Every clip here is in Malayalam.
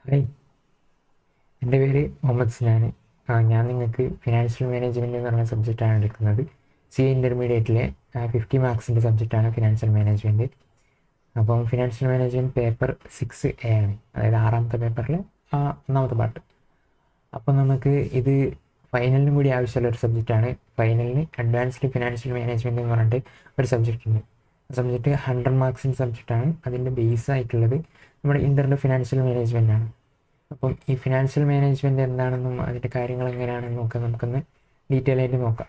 ഹായ്, എൻ്റെ പേര് മുഹമ്മദ് സിനാൻ. ഞാൻ നിങ്ങൾക്ക് ഫിനാൻഷ്യൽ മാനേജ്മെൻറ്റ് എന്ന് പറഞ്ഞ സബ്ജക്റ്റാണ് എടുക്കുന്നത്. ഇൻ്റർമീഡിയറ്റിലെ 50 മാർക്സിൻ്റെ സബ്ജക്റ്റാണ് ഫിനാൻഷ്യൽ മാനേജ്മെൻറ്റ്. അപ്പം ഫിനാൻഷ്യൽ മാനേജ്മെൻറ്റ് പേപ്പർ 6A ആണ്, അതായത് 6ാമത്തെ പേപ്പറിലെ ഒന്നാമത്തെ പാർട്ട്. അപ്പോൾ നമുക്ക് ഇത് ഫൈനലിനും കൂടി ആവശ്യമുള്ള ഒരു സബ്ജക്റ്റാണ്. ഫൈനലിന് അഡ്വാൻസ്ഡ് ഫിനാൻഷ്യൽ മാനേജ്മെൻറ്റ് എന്ന് പറഞ്ഞിട്ട് ഒരു സബ്ജക്റ്റ് ഉണ്ട്. സബ്ജക്റ്റ് 100 മാർക്സിൻ്റെ സബ്ജക്റ്റാണ്. അതിൻ്റെ ബേസ് ആയിട്ടുള്ളത് നമ്മുടെ ഇൻ്ററിൻ്റെ ഫിനാൻഷ്യൽ മാനേജ്മെൻ്റ് ആണ്. അപ്പം ഈ ഫിനാൻഷ്യൽ മാനേജ്മെൻറ്റ് എന്താണെന്നും അതിൻ്റെ കാര്യങ്ങൾ എങ്ങനെയാണെന്നും ഒക്കെ നമുക്കൊന്ന് ഡീറ്റെയിൽ ആയിട്ട് നോക്കാം.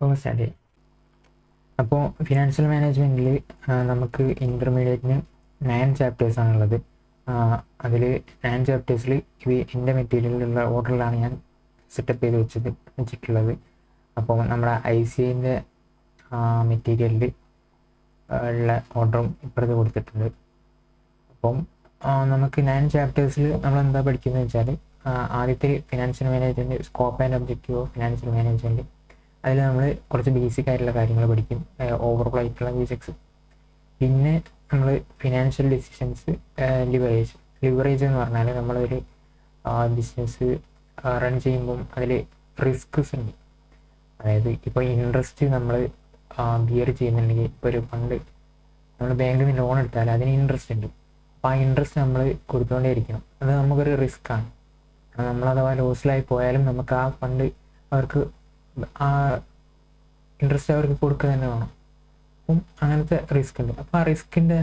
അപ്പോൾ സ്റ്റാർട്ട് ചെയ്യാം. അപ്പോൾ ഫിനാൻഷ്യൽ മാനേജ്മെൻറ്റിൽ നമുക്ക് ഇൻ്റർമീഡിയറ്റിന് 9 ചാപ്റ്റേഴ്സാണുള്ളത്. അതിൽ 9 ചാപ്റ്റേഴ്സിൽ ഇത് എൻ്റെ മെറ്റീരിയലിലുള്ള ഓർഡറിലാണ് ഞാൻ സെറ്റപ്പ് ചെയ്ത് വെച്ചിട്ടുള്ളത്. അപ്പോൾ നമ്മുടെ ICAൻ്റെ മെറ്റീരിയലിൽ ഉള്ള ഓർഡറും ഇപ്പുറത്ത് കൊടുത്തിട്ടുണ്ട്. അപ്പം നമുക്ക് 9 ചാപ്റ്റേഴ്സിൽ നമ്മൾ എന്താ പഠിക്കുന്നത് വെച്ചാൽ, ആദ്യത്തെ financial management, scope and objective of financial management. അതിൽ നമ്മൾ കുറച്ച് ബേസിക് ആയിട്ടുള്ള കാര്യങ്ങൾ പഠിക്കും, ഓവറോൾ ആയിട്ടുള്ള ബേസിക്സ്. പിന്നെ നമ്മൾ ഫിനാൻഷ്യൽ ഡിസിഷൻസ്, ലിവറേജ് എന്ന് പറഞ്ഞാൽ നമ്മളൊരു ബിസിനസ് റൺ ചെയ്യുമ്പം അതിൽ റിസ്ക്സ് ഉണ്ട്. അതായത് ഇപ്പോൾ ഇൻട്രസ്റ്റ് നമ്മൾ ബിയർ ചെയ്യുന്നുണ്ടെങ്കിൽ, ഇപ്പോൾ ഒരു ഫണ്ട് നമ്മൾ ബാങ്കിൽ നിന്ന് ലോൺ എടുത്താൽ അതിന് ഇൻട്രസ്റ്റ് ഉണ്ട്. അപ്പോൾ ആ ഇൻട്രസ്റ്റ് നമ്മൾ കൊടുത്തുകൊണ്ടേയിരിക്കണം. അത് നമുക്കൊരു റിസ്ക്കാണ്. നമ്മളഥവാ ലോസിലായി പോയാലും നമുക്ക് ആ ഫണ്ട് അവർക്ക് ആ ഇൻട്രസ്റ്റ് അവർക്ക് കൊടുക്കുക തന്നെ വേണം. അപ്പം അങ്ങനത്തെ റിസ്ക് ഉണ്ട്. അപ്പോൾ ആ റിസ്കിൻ്റെ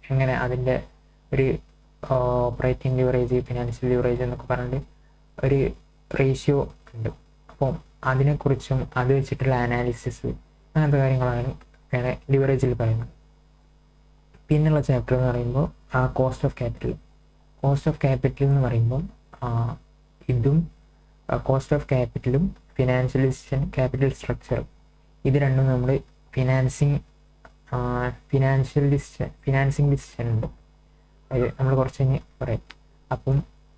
എങ്ങനെ അതിൻ്റെ ഒരു ഓപ്പറേറ്റിംഗ് ലിവറേജ്, ഫിനാൻഷ്യൽ ലിവറേജ് എന്നൊക്കെ പറഞ്ഞിട്ട് ഒരു റേഷ്യോ ഉണ്ട്. അപ്പം അതിനെക്കുറിച്ചും അത് വെച്ചിട്ടുള്ള അനാലിസിസ്, അങ്ങനത്തെ കാര്യങ്ങളാണ് ലിവറേജിൽ പറയുന്നത്. പിന്നുള്ള ചാപ്റ്റർ എന്ന് പറയുമ്പോൾ cost of capital. Cost of capital എന്ന് പറയുമ്പം ഇതും കോസ്റ്റ് ഓഫ് ക്യാപിറ്റലും ഫിനാൻഷ്യൽ ഡിസിഷൻ, ക്യാപിറ്റൽ സ്ട്രക്ചറും, ഇത് രണ്ടും നമ്മൾ ഫിനാൻസിങ് ഡിസിഷൻ ഉണ്ട്. അത് നമ്മൾ കുറച്ച് കഴിഞ്ഞ് പറയാം. അപ്പം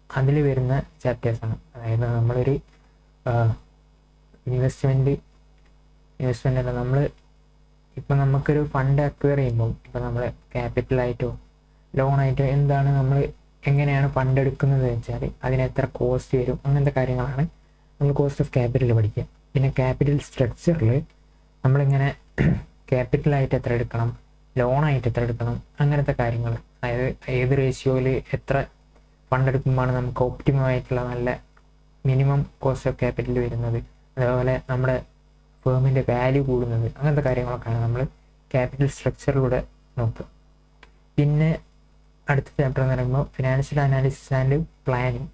അതിൽ വരുന്ന ചാപ്റ്റേഴ്സാണ്. അതായത് നമ്മളൊരു ഇൻവെസ്റ്റ്മെൻ്റ് അല്ല, നമ്മൾ ഇപ്പം നമുക്കൊരു ഫണ്ട് അക്വയർ ചെയ്യുമ്പോൾ, ഇപ്പം നമ്മൾ ക്യാപിറ്റലായിട്ടോ ലോണായിട്ടോ എന്താണ് നമ്മൾ എങ്ങനെയാണ് ഫണ്ട് എടുക്കുന്നത് വെച്ചാൽ അതിന് എത്ര കോസ്റ്റ് വരും, അങ്ങനത്തെ കാര്യങ്ങളാണ് നമ്മൾ കോസ്റ്റ് ഓഫ് ക്യാപിറ്റൽ പഠിക്കുക. പിന്നെ ക്യാപിറ്റൽ സ്ട്രക്ചറിൽ നമ്മളിങ്ങനെ ക്യാപിറ്റലായിട്ട് എത്ര എടുക്കണം, ലോണായിട്ട് എത്ര എടുക്കണം, അങ്ങനത്തെ കാര്യങ്ങൾ. അതായത് ഏത് റേഷ്യോയിൽ എത്ര ഫണ്ട് എടുക്കുമ്പോഴാണ് നമുക്ക് ഓപ്റ്റിമം ആയിട്ടുള്ള നല്ല മിനിമം കോസ്റ്റ് ഓഫ് ക്യാപിറ്റൽ വരുന്നത്, അതേപോലെ നമ്മുടെ ഫേമിൻ്റെ വാല്യൂ കൂടുന്നത്, അങ്ങനത്തെ കാര്യങ്ങളൊക്കെയാണ് നമ്മൾ ക്യാപിറ്റൽ സ്ട്രക്ചറിലൂടെ നോക്കുക. പിന്നെ അടുത്ത ചാപ്റ്റർ എന്ന് പറയുമ്പോൾ financial analysis and planning,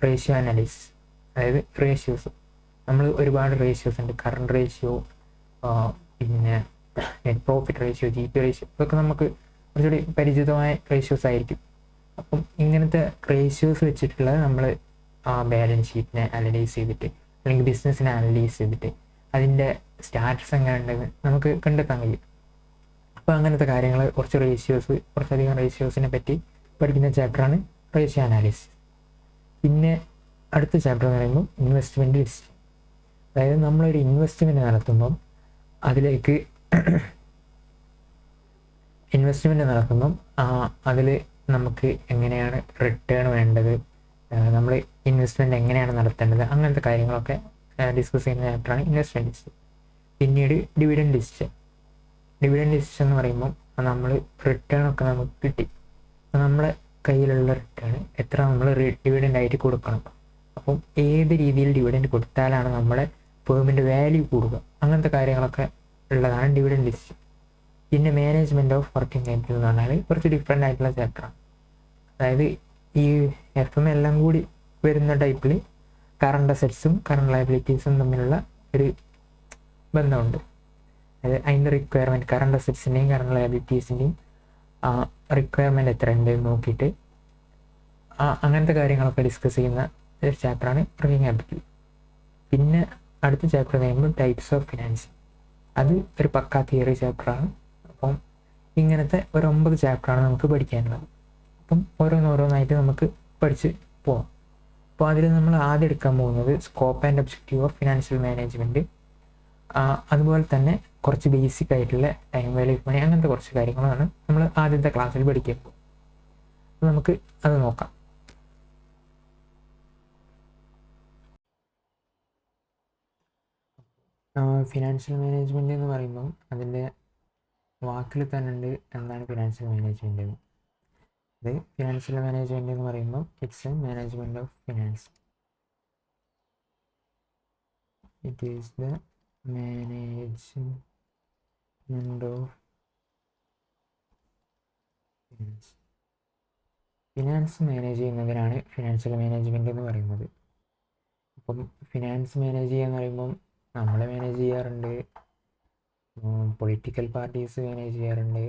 ratio analysis. അതായത് റേഷ്യോസ്, നമ്മൾ ഒരുപാട് റേഷ്യോസ് ഉണ്ട്. കറണ്ട് റേഷ്യോ, പിന്നെ net profit ratio, GP ratio, ഇതൊക്കെ നമുക്ക് കുറച്ചുകൂടി പരിചിതമായ റേഷ്യോസ് ആയിരിക്കും. അപ്പം ഇങ്ങനത്തെ റേഷ്യോസ് വെച്ചിട്ടുള്ള നമ്മൾ ബാലൻസ് ഷീറ്റിനെ അനലൈസ് ചെയ്തിട്ട്, അല്ലെങ്കിൽ ബിസിനസ്സിനെ അനലൈസ് ചെയ്തിട്ട് അതിൻ്റെ സ്റ്റാറ്റസ് എങ്ങനെ ഉണ്ടെന്ന് നമുക്ക് കണ്ടെത്താൻ കഴിയും. അപ്പോൾ അങ്ങനത്തെ കാര്യങ്ങൾ, കുറച്ചധികം റേഷ്യോസിനെ പറ്റി പഠിക്കുന്ന ചാപ്റ്ററാണ് റേഷ്യോ അനാലിസിസ്. പിന്നെ അടുത്ത ചാപ്റ്റർ എന്ന് പറയുമ്പോൾ ഇൻവെസ്റ്റ്മെൻറ്റ് ഡിസിഷൻ. അതായത് നമ്മളൊരു ഇൻവെസ്റ്റ്മെൻറ്റ് നടത്തുമ്പം അതിൽ നമുക്ക് എങ്ങനെയാണ് റിട്ടേൺ വേണ്ടത്, നമ്മൾ ഇൻവെസ്റ്റ്മെൻറ്റ് എങ്ങനെയാണ് നടത്തേണ്ടത്, അങ്ങനത്തെ കാര്യങ്ങളൊക്കെ ഡിസ്കസ് ചെയ്യുന്ന ചാപ്റ്ററാണ് ഇൻവെസ്റ്റ്മെൻറ്റ് ഡിസിഷൻ. പിന്നീട് ഡിവിഡൻഡ് ഡിസിഷൻ എന്ന് പറയുമ്പോൾ നമ്മൾ റിട്ടേൺ ഒക്കെ നമുക്ക് കിട്ടി, നമ്മുടെ കയ്യിലുള്ള റിട്ടേൺ എത്ര നമ്മൾ ഡിവിഡൻ്റ് ആയിട്ട് കൊടുക്കണം. അപ്പം ഏത് രീതിയിൽ ഡിവിഡൻഡ് കൊടുത്താലാണ് നമ്മുടെ ഫേമിൻ്റെ വാല്യൂ കൂടുക, അങ്ങനത്തെ കാര്യങ്ങളൊക്കെ ഉള്ളതാണ് ഡിവിഡൻഡ് ഡിസിഷൻ. പിന്നെ മാനേജ്മെൻറ്റ് ഓഫ് വർക്കിംഗ് ക്യാപിറ്റൽ എന്ന് പറഞ്ഞാൽ കുറച്ച് ഡിഫറെൻ്റ് ആയിട്ടുള്ള ചാപ്റ്ററാണ്. അതായത് ഈ FM എല്ലാം കൂടി വരുന്ന ടൈപ്പിൽ കറണ്ട് അസറ്റ്സും കറണ്ട് ലയബിലിറ്റീസും തമ്മിലുള്ള ഒരു ബന്ധമുണ്ട്. അതായത് അതിൻ്റെ റിക്വയർമെൻറ്റ്, കറണ്ട് അസറ്റ്സിൻ്റെയും കറണ്ട് ലയബിലിറ്റീസിൻ്റെയും റിക്വയർമെൻറ്റ് എത്ര ഉണ്ട് നോക്കിയിട്ട് അങ്ങനത്തെ കാര്യങ്ങളൊക്കെ ഡിസ്കസ് ചെയ്യുന്ന ഒരു ചാപ്റ്ററാണ് വർക്കിംഗ് ക്യാപിറ്റൽ. പിന്നെ അടുത്ത ചാപ്റ്റർ എന്ന് പറയുമ്പോൾ ടൈപ്സ് ഓഫ് ഫിനാൻസിങ്. അത് ഒരു പക്കാ തിയറി ചാപ്റ്ററാണ്. അപ്പം ഇങ്ങനത്തെ ഒരു 9 ചാപ്റ്ററാണ് നമുക്ക് പഠിക്കാനുള്ളത്. അപ്പം ഓരോന്നായിട്ട് നമുക്ക് പഠിച്ച് പോകാം. അപ്പോൾ അതിൽ നമ്മൾ ആദ്യം എടുക്കാൻ പോകുന്നത് scope and objective of financial management, അതുപോലെ തന്നെ കുറച്ച് ബേസിക് ആയിട്ടുള്ള ടൈം വാല്യൂ ഓഫ് മണി, അങ്ങനത്തെ കുറച്ച് കാര്യങ്ങളാണ് നമ്മൾ ആദ്യത്തെ ക്ലാസ്സിൽ പഠിക്കുക. നമുക്ക് അത് നോക്കാം. ഫിനാൻഷ്യൽ മാനേജ്മെൻറ്റ് എന്ന് പറയുമ്പം അതിൻ്റെ വാക്കിൽ തന്നെ ഉണ്ട് എന്താണ് ഫിനാൻഷ്യൽ മാനേജ്മെൻറ്റ് എന്ന്. ഇത് ഫിനാൻഷ്യൽ മാനേജ്മെൻറ്റ് എന്ന് പറയുമ്പോൾ it's A management of finance. It is the management of finance. Finance manage ചെയ്യുന്നതിനാണ് ഫിനാൻഷ്യൽ മാനേജ്മെൻറ്റ് എന്ന് പറയുന്നത്. അപ്പം ഫിനാൻസ് മാനേജ് ചെയ്യുക എന്ന് പറയുമ്പം നമ്മൾ മാനേജ് ചെയ്യാറുണ്ട്, പൊളിറ്റിക്കൽ പാർട്ടീസ് മാനേജ് ചെയ്യാറുണ്ട്,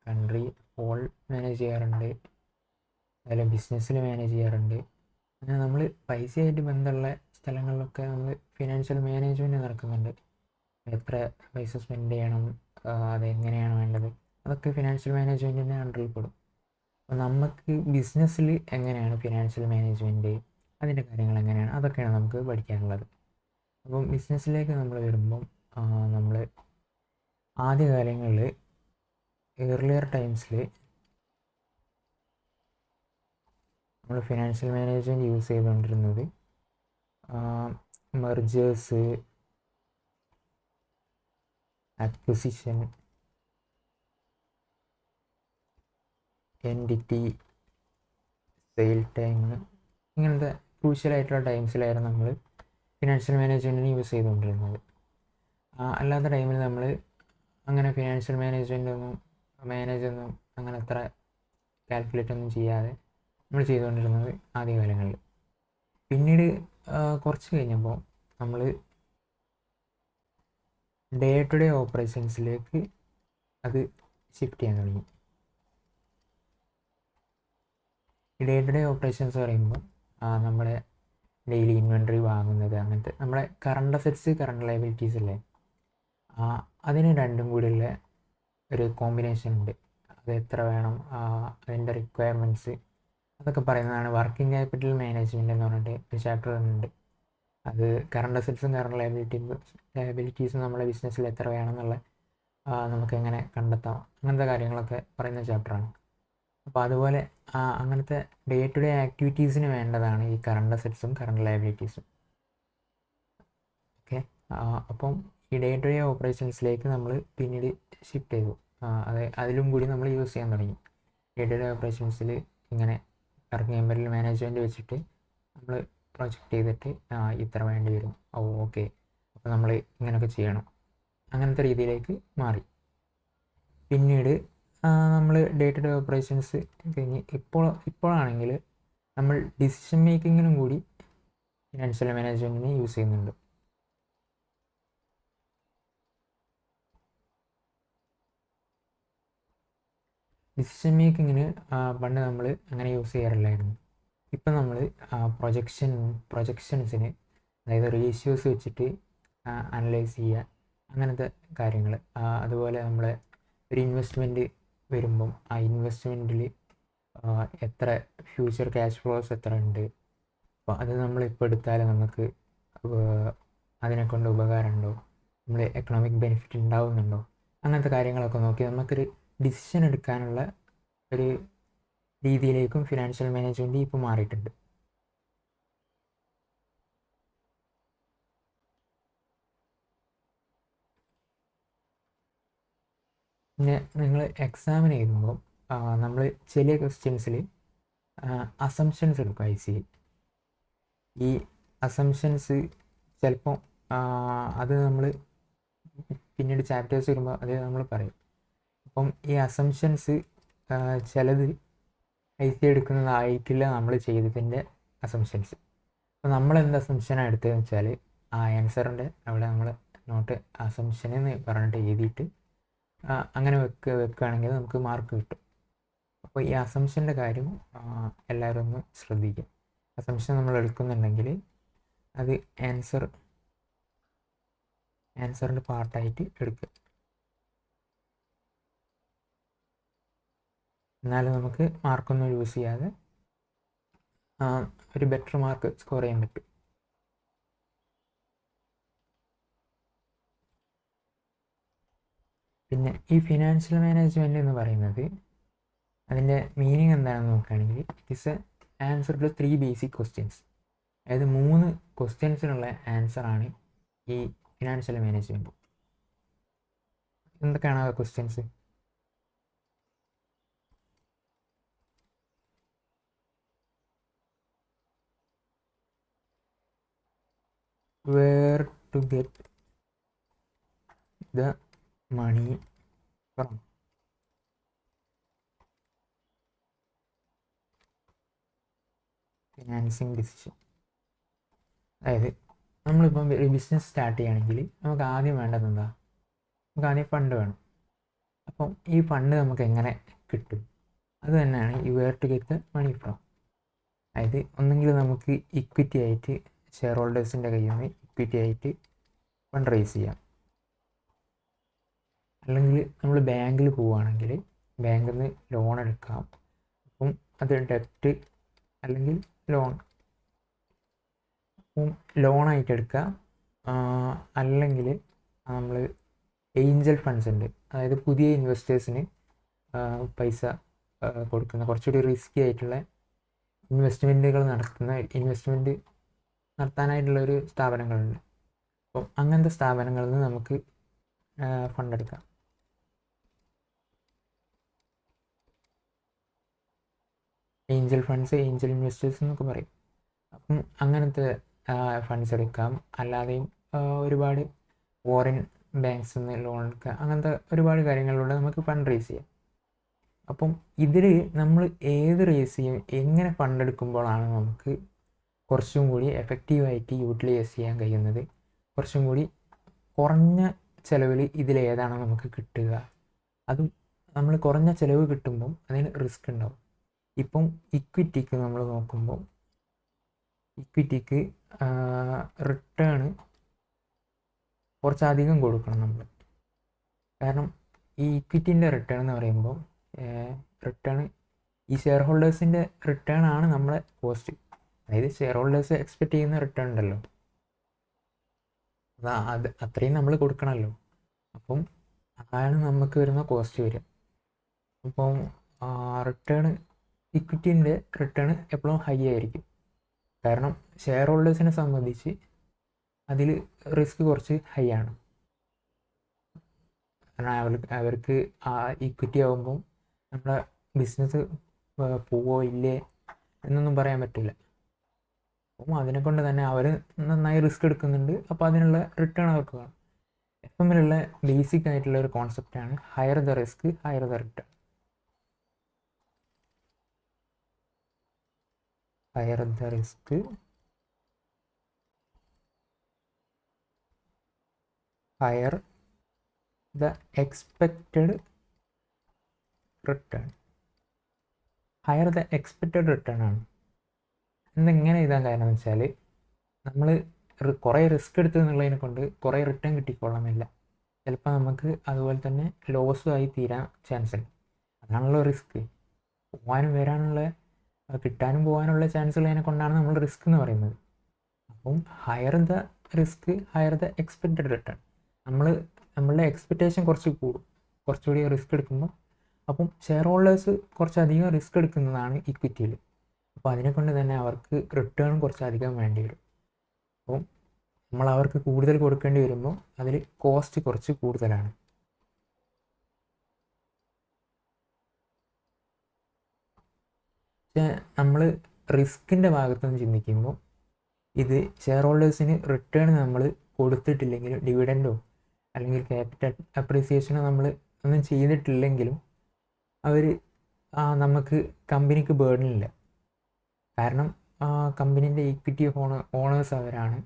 കൺട്രി ഹോൾ മാനേജ് ചെയ്യാറുണ്ട്, അതുപോലെ ബിസിനസ്സിൽ മാനേജ് ചെയ്യാറുണ്ട്. അങ്ങനെ നമ്മൾ പൈസയായിട്ട് ബന്ധമുള്ള സ്ഥലങ്ങളിലൊക്കെ നമ്മൾ ഫിനാൻഷ്യൽ മാനേജ്മെൻറ്റ് നടക്കുന്നുണ്ട്. എത്ര പൈസ സ്പെൻഡ് ചെയ്യണം, അതെങ്ങനെയാണ് വേണ്ടത്, അതൊക്കെ ഫിനാൻഷ്യൽ മാനേജ്മെൻറ്റിൻ്റെ അണ്ടറിൽ പെടും. അപ്പോൾ നമുക്ക് ബിസിനസ്സിൽ എങ്ങനെയാണ് ഫിനാൻഷ്യൽ മാനേജ്മെൻറ്റ്, അതിൻ്റെ കാര്യങ്ങൾ എങ്ങനെയാണ്, അതൊക്കെയാണ് നമുക്ക് പഠിക്കാനുള്ളത്. അപ്പം ബിസിനസ്സിലേക്ക് നമ്മൾ വരുമ്പം നമ്മൾ ആദ്യകാലങ്ങളിൽ ഏർലിയർ ടൈംസിൽ നമ്മൾ ഫിനാൻഷ്യൽ മാനേജ്മെൻറ്റ് യൂസ് ചെയ്തുകൊണ്ടിരുന്നത് mergers, acquisition, entity, sale time, ഇങ്ങനത്തെ ക്രൂഷ്യലായിട്ടുള്ള ടൈംസിലായിരുന്നു നമ്മൾ ഫിനാൻഷ്യൽ മാനേജ്മെൻറ്റിന് യൂസ് ചെയ്തുകൊണ്ടിരുന്നത്. അല്ലാത്ത ടൈമിൽ നമ്മൾ അങ്ങനെ ഫിനാൻഷ്യൽ മാനേജ്മെൻറ്റൊന്നും അങ്ങനെ അത്ര കാൽക്കുലേറ്റ് ഒന്നും ചെയ്യാതെ നമ്മൾ ചെയ്തുകൊണ്ടിരുന്നത് ആദ്യകാലങ്ങളിൽ. പിന്നീട് കുറച്ച് കഴിഞ്ഞപ്പോൾ നമ്മൾ ഡേ ടു ഡേ ഓപ്പറേഷൻസിലേക്ക് അത് ഷിഫ്റ്റ് ചെയ്യാൻ തുടങ്ങി. ഈ ഡേ ടു ഡേ ഓപ്പറേഷൻസ് പറയുമ്പോൾ നമ്മുടെ ഡെയിലി ഇൻവെൻട്രി വാങ്ങുന്നത്, അങ്ങനത്തെ നമ്മളെ കറണ്ട് അസറ്റ്സ്, കറണ്ട് ലയബിലിറ്റീസ് അല്ലേ, അതിന് രണ്ടും കൂടിയുള്ള ഒരു കോമ്പിനേഷൻ ഉണ്ട്. അത് എത്ര വേണം, അതിൻ്റെ റിക്വയർമെൻറ്റ്സ്, അതൊക്കെ പറയുന്നതാണ് വർക്കിംഗ് ക്യാപിറ്റൽ മാനേജ്മെൻറ്റ് എന്ന് പറഞ്ഞിട്ട് ഒരു ചാപ്റ്റർ ഉണ്ട്. അത് കറണ്ട് അസറ്റ്സും കറണ്ട് ലയബിലിറ്റീസും നമ്മളെ ബിസിനസ്സിൽ എത്ര വേണമെന്നുള്ള നമുക്ക് എങ്ങനെ കണ്ടെത്താം, അങ്ങനത്തെ കാര്യങ്ങളൊക്കെ പറയുന്ന ചാപ്റ്ററാണ്. അപ്പോൾ അതുപോലെ അങ്ങനത്തെ ഡേ ടു ഡേ ആക്ടിവിറ്റീസിന് വേണ്ടതാണ് ഈ കറണ്ട് അസറ്റ്സും കറണ്ട് ലയബിലിറ്റീസും. ഓക്കെ, അപ്പം ഈ ഡേ ടു ഡേ ഓപ്പറേഷൻസിലേക്ക് നമ്മൾ പിന്നീട് ഷിഫ്റ്റ് ചെയ്തു. അതിലും കൂടി നമ്മൾ യൂസ് ചെയ്യാൻ തുടങ്ങി. ഡേ ടു ഡേ ഓപ്പറേഷൻസിൽ ഇങ്ങനെ വർക്കിംഗ് ക്യാപിറ്റൽ മാനേജ്മെൻറ്റ് വെച്ചിട്ട് നമ്മൾ പ്രൊജക്റ്റ് ചെയ്തിട്ട് ഇത്ര വേണ്ടി വരും, ഓക്കെ, അപ്പോൾ നമ്മൾ ഇങ്ങനെയൊക്കെ ചെയ്യണം, അങ്ങനത്തെ രീതിയിലേക്ക് മാറി. പിന്നീട് നമ്മൾ ഡേ ടു ഡേ ഓപ്പറേഷൻസ് കഴിഞ്ഞ് ഇപ്പോഴാണെങ്കിൽ നമ്മൾ ഡിസിഷൻ മേക്കിങ്ങിനും കൂടി ഫിനാൻഷ്യൽ മാനേജ്മെൻറ്റിനെ യൂസ് ചെയ്യുന്നുണ്ട്. ഡിസിഷൻ മേക്കിങ്ങിന് പണ്ട് നമ്മൾ അങ്ങനെ യൂസ് ചെയ്യാറില്ലായിരുന്നു. ഇപ്പം നമ്മൾ പ്രൊജക്ഷൻസിന്, അതായത് റേഷ്യോസ് വെച്ചിട്ട് അനലൈസ് ചെയ്യുക, അങ്ങനത്തെ കാര്യങ്ങൾ. അതുപോലെ നമ്മൾ ഒരു ഇൻവെസ്റ്റ്മെൻറ്റ് വരുമ്പം ആ ഇൻവെസ്റ്റ്മെൻറ്റിൽ എത്ര ഫ്യൂച്ചർ ക്യാഷ് ഫ്ലോസ് എത്ര ഉണ്ട്, അപ്പോൾ അത് നമ്മളിപ്പോൾ എടുത്താൽ നമുക്ക് അതിനെക്കൊണ്ട് ഉപകാരമുണ്ടോ, നമ്മൾ എക്കണോമിക് ബെനിഫിറ്റ് ഉണ്ടാവുന്നുണ്ടോ, അങ്ങനത്തെ കാര്യങ്ങളൊക്കെ നോക്കി നമുക്കൊരു ഡിസിഷൻ എടുക്കാനുള്ള ഒരു രീതിയിലേക്കും ഫിനാൻഷ്യൽ മാനേജ്മെൻറ്റ് ഇപ്പോൾ മാറിയിട്ടുണ്ട്. പിന്നെ നിങ്ങൾ എക്സാമിന് എഴുതുമ്പോൾ നമ്മൾ ചില ക്വസ്റ്റ്യൻസിൽ അസംഷൻസ് എടുക്കും. ഈ അസംഷൻസ് ചിലപ്പോൾ അത് നമ്മൾ പിന്നീട് ചാപ്റ്റേഴ്സ് വരുമ്പോൾ അത് നമ്മൾ പറയും. അപ്പം ഈ അസംഷൻസ് ചിലത് എടുക്കുന്നതായിട്ടില്ല നമ്മൾ ചെയ്തതിൻ്റെ അസംഷൻസ്. അപ്പോൾ നമ്മൾ എന്ത് അസംഷനാണ് എടുത്തതെന്ന് വെച്ചാൽ ആ ആൻസറിൻ്റെ അവിടെ നമ്മൾ നോട്ട് അസംഷൻ എന്ന് പറഞ്ഞിട്ട് എഴുതിയിട്ട് അങ്ങനെ വെക്കുകയാണെങ്കിൽ നമുക്ക് മാർക്ക് കിട്ടും. അപ്പോൾ ഈ അസംഷൻ്റെ കാര്യം എല്ലാവരും ഒന്ന് ശ്രദ്ധിക്കുക. അസംഷൻ നമ്മൾ എടുക്കുന്നുണ്ടെങ്കിൽ അത് ആൻസറിൻ്റെ പാർട്ടായിട്ട് എടുക്കുക, എന്നാലും നമുക്ക് മാർക്കൊന്നും യൂസ് ചെയ്യാതെ ഒരു ബെറ്റർ മാർക്ക് സ്കോർ ചെയ്യാൻ പറ്റും. പിന്നെ ഈ ഫിനാൻഷ്യൽ മാനേജ്മെൻറ്റ് എന്ന് പറയുന്നത് അതിൻ്റെ മീനിങ് എന്താണെന്ന് നോക്കുകയാണെങ്കിൽ it is a answer to 3 basic questions. അതായത് 3 ക്വസ്റ്റ്യൻസിനുള്ള ആൻസറാണ് ഈ ഫിനാൻഷ്യൽ മാനേജ്മെൻറ്റ്. എന്തൊക്കെയാണ് ആ questions? Where to get the money from, financing decision. അതായത് നമ്മളിപ്പം ഒരു ബിസിനസ് സ്റ്റാർട്ട് ചെയ്യുകയാണെങ്കിൽ നമുക്ക് ആദ്യം വേണ്ടത് എന്താ? നമുക്ക് ആദ്യം ഫണ്ട് വേണം. അപ്പം ഈ ഫണ്ട് നമുക്ക് എങ്ങനെ കിട്ടും? അത് തന്നെയാണ് ഈ where to get the money from. അതായത് ഒന്നെങ്കിൽ നമുക്ക് ഇക്വിറ്റി ആയിട്ട് ഷെയർ ഹോൾഡേഴ്സിൻ്റെ കയ്യിൽ നിന്ന് ഇക്വിറ്റി ആയിട്ട് ഫണ്ട് റേസ് ചെയ്യാം, അല്ലെങ്കിൽ നമ്മൾ ബാങ്കിൽ പോവുകയാണെങ്കിൽ ബാങ്കിൽ നിന്ന് ലോൺ എടുക്കാം. അപ്പം അത് ഡെപ്റ്റ് അല്ലെങ്കിൽ ലോൺ, അപ്പം ലോണായിട്ട് എടുക്കാം. അല്ലെങ്കിൽ നമ്മൾ ഏഞ്ചൽ ഫണ്ട്സ് ഉണ്ട്, അതായത് പുതിയ ഇൻവെസ്റ്റേഴ്സിന് പൈസ കൊടുക്കുന്ന കുറച്ചുകൂടി റിസ്കി ആയിട്ടുള്ള ഇൻവെസ്റ്റ്മെൻറ്റുകൾ നടത്താനായിട്ടുള്ളൊരു സ്ഥാപനങ്ങളുണ്ട്. അപ്പം അങ്ങനത്തെ സ്ഥാപനങ്ങളിൽ നിന്ന് നമുക്ക് ഫണ്ട് എടുക്കാം. ഏഞ്ചൽ ഫണ്ട്സ്, ഏഞ്ചൽ ഇൻവെസ്റ്റേഴ്സ് എന്നൊക്കെ പറയും. അപ്പം അങ്ങനത്തെ ഫണ്ട്സ് എടുക്കാം. അല്ലാതെയും ഒരുപാട് ഫോറിൻ ബാങ്ക്സിൽ നിന്ന് ലോൺ എടുക്കുക, അങ്ങനത്തെ ഒരുപാട് കാര്യങ്ങളിലൂടെ നമുക്ക് ഫണ്ട് റേസ് ചെയ്യാം. അപ്പം ഇതിൽ നമ്മൾ ഏത് റേസ് ചെയ്യും, എങ്ങനെ ഫണ്ട് എടുക്കുമ്പോഴാണ് നമുക്ക് കുറച്ചും കൂടി എഫക്റ്റീവായിട്ട് യൂട്ടിലൈസ് ചെയ്യാൻ കഴിയുന്നത്, കുറച്ചും കൂടി കുറഞ്ഞ ചിലവിൽ ഇതിലേതാണ് നമുക്ക് കിട്ടുക? അതും നമ്മൾ കുറഞ്ഞ ചിലവ് കിട്ടുമ്പം അതിന് റിസ്ക് ഉണ്ടാവും. ഇപ്പം ഇക്വിറ്റിക്ക് നമ്മൾ നോക്കുമ്പോൾ ഇക്വിറ്റിക്ക് റിട്ടേൺ കുറച്ചധികം കൊടുക്കണം നമ്മൾ. കാരണം ഈ ഇക്വിറ്റിൻ്റെ റിട്ടേൺ എന്ന് പറയുമ്പോൾ റിട്ടേൺ ഈ ഷെയർ ഹോൾഡേഴ്സിൻ്റെ റിട്ടേൺ ആണ് നമ്മളെ കോസ്റ്റ്. അതായത് ഷെയർ ഹോൾഡേഴ്സ് എക്സ്പെക്റ്റ് ചെയ്യുന്ന റിട്ടേൺ ഉണ്ടല്ലോ, അത് അത്രയും നമ്മൾ കൊടുക്കണമല്ലോ. അപ്പം അതാണ് നമുക്ക് വരുന്ന കോസ്റ്റ് വരിക. അപ്പം റിട്ടേൺ, ഇക്വിറ്റിൻ്റെ റിട്ടേൺ എപ്പോഴും ഹൈ ആയിരിക്കും. കാരണം ഷെയർ ഹോൾഡേഴ്സിനെ സംബന്ധിച്ച് അതിൽ റിസ്ക് കുറച്ച് ഹൈ ആണ്. കാരണം അവർക്ക് ആ ഇക്വിറ്റി ആകുമ്പം നമ്മുടെ ബിസിനസ് പോവോ ഇല്ലേ എന്നൊന്നും പറയാൻ പറ്റില്ല. അപ്പം അതിനെക്കൊണ്ട് തന്നെ അവർ നന്നായി റിസ്ക് എടുക്കുന്നുണ്ട്. അപ്പോൾ അതിനുള്ള റിട്ടേൺ അവർക്ക് വേണം. എഫ്എമ്മിലുള്ള ബേസിക് ആയിട്ടുള്ള ഒരു കോൺസെപ്റ്റാണ് higher the risk higher the return. Higher the risk higher the expected return. Higher the expected return ആണ്. എന്നെങ്ങനെ എഴുതാൻ കാരണം എന്ന് വെച്ചാൽ നമ്മൾ കുറേ റിസ്ക് എടുത്തു എന്നുള്ളതിനെ കൊണ്ട് കുറേ റിട്ടേൺ കിട്ടിക്കൊള്ളണമെന്നില്ല. ചിലപ്പോൾ നമുക്ക് അതുപോലെ തന്നെ ലോസും ആയി തീരാൻ ചാൻസ് ഉണ്ട്. അതാണല്ലോ റിസ്ക്. പോകാനും വരാനുള്ള, കിട്ടാനും പോകാനുള്ള ചാൻസ് ഉള്ളതിനെ കൊണ്ടാണ് നമ്മൾ റിസ്ക് എന്ന് പറയുന്നത്. അപ്പം higher the risk higher the expected return. നമ്മളുടെ എക്സ്പെക്റ്റേഷൻ കുറച്ച് കൂടും കുറച്ചുകൂടി റിസ്ക് എടുക്കുമ്പോൾ. അപ്പം ഷെയർ ഹോൾഡേഴ്സ് കുറച്ചധികം റിസ്ക് എടുക്കുന്നതാണ് ഇക്വിറ്റിയിൽ. അപ്പോൾ അതിനെക്കൊണ്ട് തന്നെ അവർക്ക് റിട്ടേൺ കുറച്ചധികം വേണ്ടി വരും. അപ്പം നമ്മൾ അവർക്ക് കൂടുതൽ കൊടുക്കേണ്ടി വരുമ്പോൾ അതിൽ കോസ്റ്റ് കുറച്ച് കൂടുതലാണ്. പക്ഷേ നമ്മൾ റിസ്കിൻ്റെ ഭാഗത്തുനിന്ന് ചിന്തിക്കുമ്പോൾ ഇത് ഷെയർ ഹോൾഡേഴ്സിന് റിട്ടേൺ നമ്മൾ കൊടുത്തിട്ടില്ലെങ്കിലും, ഡിവിഡൻഡോ അല്ലെങ്കിൽ ക്യാപിറ്റൽ അപ്രീസിയേഷനോ നമ്മൾ ഒന്നും ചെയ്തിട്ടില്ലെങ്കിലും അവർ നമുക്ക് കമ്പനിക്ക് ബേർഡനില്ല. കാരണം കമ്പനീൻ്റെ ഇക്വിറ്റി ഓണേഴ്സ് അവരാണ്.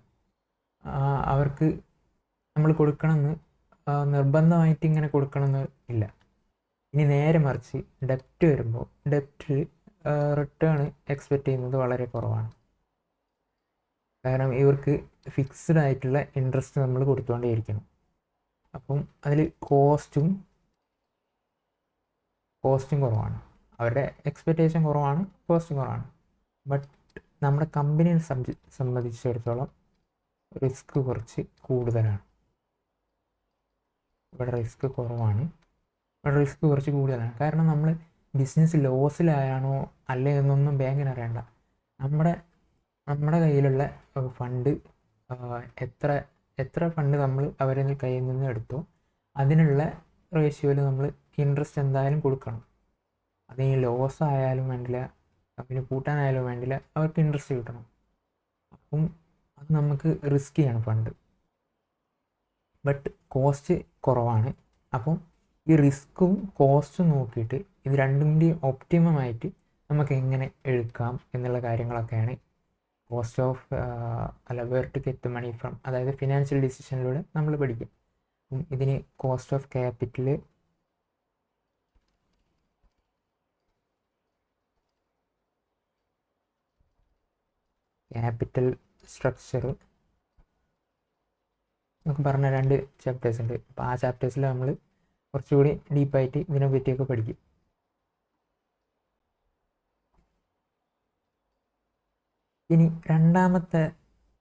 അവർക്ക് നമ്മൾ കൊടുക്കണമെന്ന് നിർബന്ധമായിട്ട് ഇങ്ങനെ കൊടുക്കണമെന്ന് ഇല്ല. ഇനി നേരെ മറിച്ച് ഡെപ്റ്റ് വരുമ്പോൾ ഡെപ്റ്റ് റിട്ടേൺ എക്സ്പെക്റ്റ് ചെയ്യുന്നത് വളരെ കുറവാണ്. കാരണം ഇവർക്ക് ഫിക്സ്ഡ് ആയിട്ടുള്ള ഇൻട്രസ്റ്റ് നമ്മൾ കൊടുത്തുകൊണ്ടേയിരിക്കണം. അപ്പം അതിൽ കോസ്റ്റും കുറവാണ്. അവരുടെ എക്സ്പെക്റ്റേഷൻ കുറവാണ്, കോസ്റ്റും കുറവാണ്. ബട്ട് നമ്മുടെ കമ്പനിയെ സംബന്ധിച്ചിടത്തോളം റിസ്ക് കുറച്ച് കൂടുതലാണ്. ഇവിടെ റിസ്ക് കുറവാണ്, ഇവിടെ റിസ്ക് കുറച്ച് കൂടുതലാണ്. കാരണം നമ്മൾ ബിസിനസ് ലോസിലായാണോ അല്ലേ എന്നൊന്നും ബാങ്കിന് അറിയണ്ട. നമ്മുടെ കയ്യിലുള്ള ഫണ്ട് എത്ര എത്ര ഫണ്ട് നമ്മൾ അവരുടെ കയ്യിൽ നിന്ന് എടുത്തോ അതിനുള്ള റേഷ്യോയിൽ നമ്മൾ ഇൻട്രസ്റ്റ് എന്തായാലും കൊടുക്കണം. അത് ഈ ലോസ് ആയാലും വേണ്ടില്ല, കമ്പനി കൂട്ടാനായാലും വേണ്ടില്ല, അവർക്ക് ഇൻട്രസ്റ്റ് കിട്ടണം. അപ്പം അത് നമുക്ക് റിസ്ക്കിയാണ് ഫണ്ട്, ബട്ട് കോസ്റ്റ് കുറവാണ്. അപ്പം ഈ റിസ്ക്കും കോസ്റ്റും നോക്കിയിട്ട് ഇത് രണ്ടും കൂടി ഒപ്റ്റിമമായിട്ട് നമുക്ക് എങ്ങനെ എടുക്കാം എന്നുള്ള കാര്യങ്ങളൊക്കെയാണ് cost of where to get money from, അതായത് ഫിനാൻഷ്യൽ ഡിസിഷനിലൂടെ നമ്മൾ പഠിക്കും. ഇതിന് cost of capital, capital structure എന്നൊക്കെ പറഞ്ഞ 2 ചാപ്റ്റേഴ്സ് ഉണ്ട്. അപ്പോൾ ആ ചാപ്റ്റേഴ്സിൽ നമ്മൾ കുറച്ചുകൂടി ഡീപ്പായിട്ട് ഇതിനെ പറ്റിയൊക്കെ പഠിക്കും. ഇനി രണ്ടാമത്തെ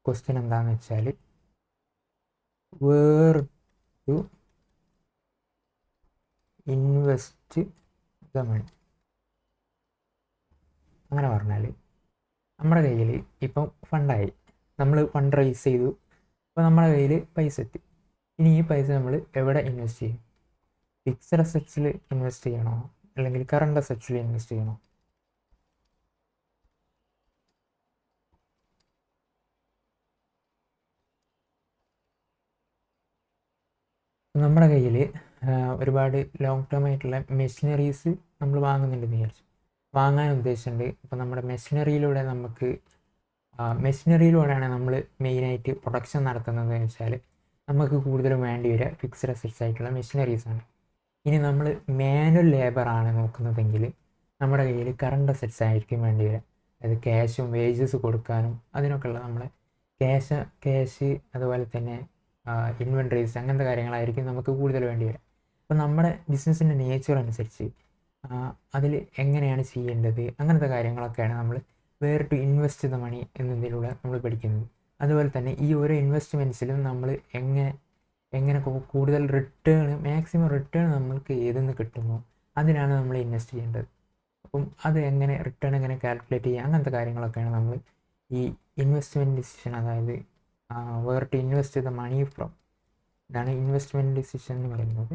ക്വസ്റ്റ്യൻ എന്താണെന്ന് വെച്ചാൽ where to invest the money. അങ്ങനെ പറഞ്ഞാൽ നമ്മുടെ കയ്യിൽ ഇപ്പം ഫണ്ടായി, നമ്മൾ ഫണ്ട് റൈസ് ചെയ്തു, അപ്പോൾ നമ്മുടെ കയ്യിൽ പൈസ എത്തി. ഇനി ഈ പൈസ നമ്മൾ എവിടെ ഇൻവെസ്റ്റ് ചെയ്യും? ഫിക്സഡ് അസറ്റ്സിൽ ഇൻവെസ്റ്റ് ചെയ്യണോ അല്ലെങ്കിൽ കറണ്ട് അസറ്റ്സിൽ ഇൻവെസ്റ്റ് ചെയ്യണോ? നമ്മുടെ കയ്യിൽ ഒരുപാട് ലോങ് ടേം ആയിട്ടുള്ള മെഷീനറീസ് നമ്മൾ വാങ്ങുന്നുണ്ടെന്ന് വിചാരിച്ചു, വാങ്ങാൻ ഉദ്ദേശിച്ചിട്ടുണ്ട്. അപ്പോൾ നമ്മുടെ മെഷീനറിയിലൂടെയാണ് നമ്മൾ മെയിനായിട്ട് പ്രൊഡക്ഷൻ നടത്തുന്നതെന്ന് വെച്ചാൽ നമുക്ക് കൂടുതലും വേണ്ടി വരിക ഫിക്സഡ് അസറ്റ്സ് ആയിട്ടുള്ള മെഷീനറീസാണ്. ഇനി നമ്മൾ മാനുവൽ ലേബറാണ് നോക്കുന്നതെങ്കിൽ നമ്മുടെ കയ്യിൽ കറണ്ട് അസറ്റ്സ് ആയിരിക്കും വേണ്ടി വരിക. അതായത് ക്യാഷും വേജസ് കൊടുക്കാനും അതിനൊക്കെയുള്ള നമ്മളെ ക്യാഷ് അതുപോലെ തന്നെ ഇൻവെൻട്രീസ് അങ്ങനത്തെ കാര്യങ്ങളായിരിക്കും നമുക്ക് കൂടുതൽ വേണ്ടി വരിക. അപ്പോൾ നമ്മുടെ ബിസിനസ്സിൻ്റെ നേച്ചർ അനുസരിച്ച് അതിൽ എങ്ങനെയാണ് ചെയ്യേണ്ടത് അങ്ങനത്തെ കാര്യങ്ങളൊക്കെയാണ് നമ്മൾ where to invest the money എന്നതിലൂടെ നമ്മൾ പഠിക്കുന്നത്. അതുപോലെ തന്നെ ഈ ഓരോ ഇൻവെസ്റ്റ്മെൻറ്റ്സിലും നമ്മൾ എങ്ങനെ കൂടുതൽ മാക്സിമം റിട്ടേൺ നമ്മൾക്ക് ഏതെന്ന് കിട്ടുമോ അതിനാണ് നമ്മൾ ഇൻവെസ്റ്റ് ചെയ്യേണ്ടത്. അപ്പം അത് റിട്ടേൺ എങ്ങനെ കാൽക്കുലേറ്റ് ചെയ്യുക അങ്ങനത്തെ കാര്യങ്ങളൊക്കെയാണ് നമ്മൾ ഈ ഇൻവെസ്റ്റ്മെൻറ്റ് ഡിസിഷൻ, അതായത് where to invest the money from, ഇതാണ് ഇൻവെസ്റ്റ്മെൻറ്റ് ഡിസിഷൻ എന്ന് പറയുന്നത്,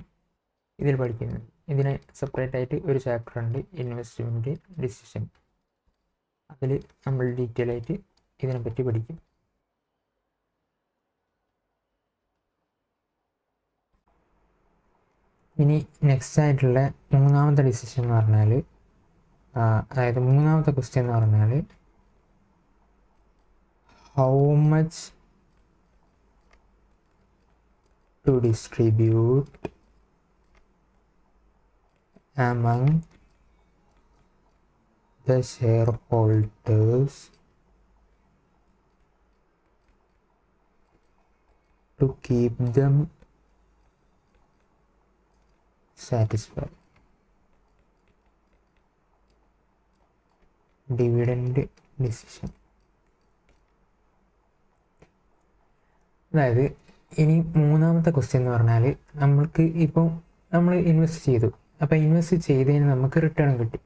ഇതിൽ പഠിക്കുന്നത്. ഇതിന് സെപ്പറേറ്റ് ആയിട്ട് ഒരു ചാപ്റ്റർ ഉണ്ട്, ഇൻവെസ്റ്റ്മെൻറ്റ് ഡിസിഷൻ. അതിൽ നമ്മൾ ഡീറ്റെയിൽ ആയിട്ട് ഇതിനെപ്പറ്റി പഠിക്കും. ഇനി നെക്സ്റ്റ് ആയിട്ടുള്ള മൂന്നാമത്തെ ഡിസിഷൻ എന്ന് പറഞ്ഞാൽ, അതായത് മൂന്നാമത്തെ ക്വസ്റ്റ്യൻ എന്ന് പറഞ്ഞാൽ how much to distribute among the shareholders to keep them satisfied. Dividend decision. അതായത് ഇനി മൂന്നാമത്തെ ക്വസ്റ്റ്യൻ എന്ന് പറഞ്ഞാൽ നമ്മൾ ഇൻവെസ്റ്റ് ചെയ്തു, അപ്പോൾ ഇൻവെസ്റ്റ് ചെയ്തതിന് നമുക്ക് റിട്ടേൺ കിട്ടി.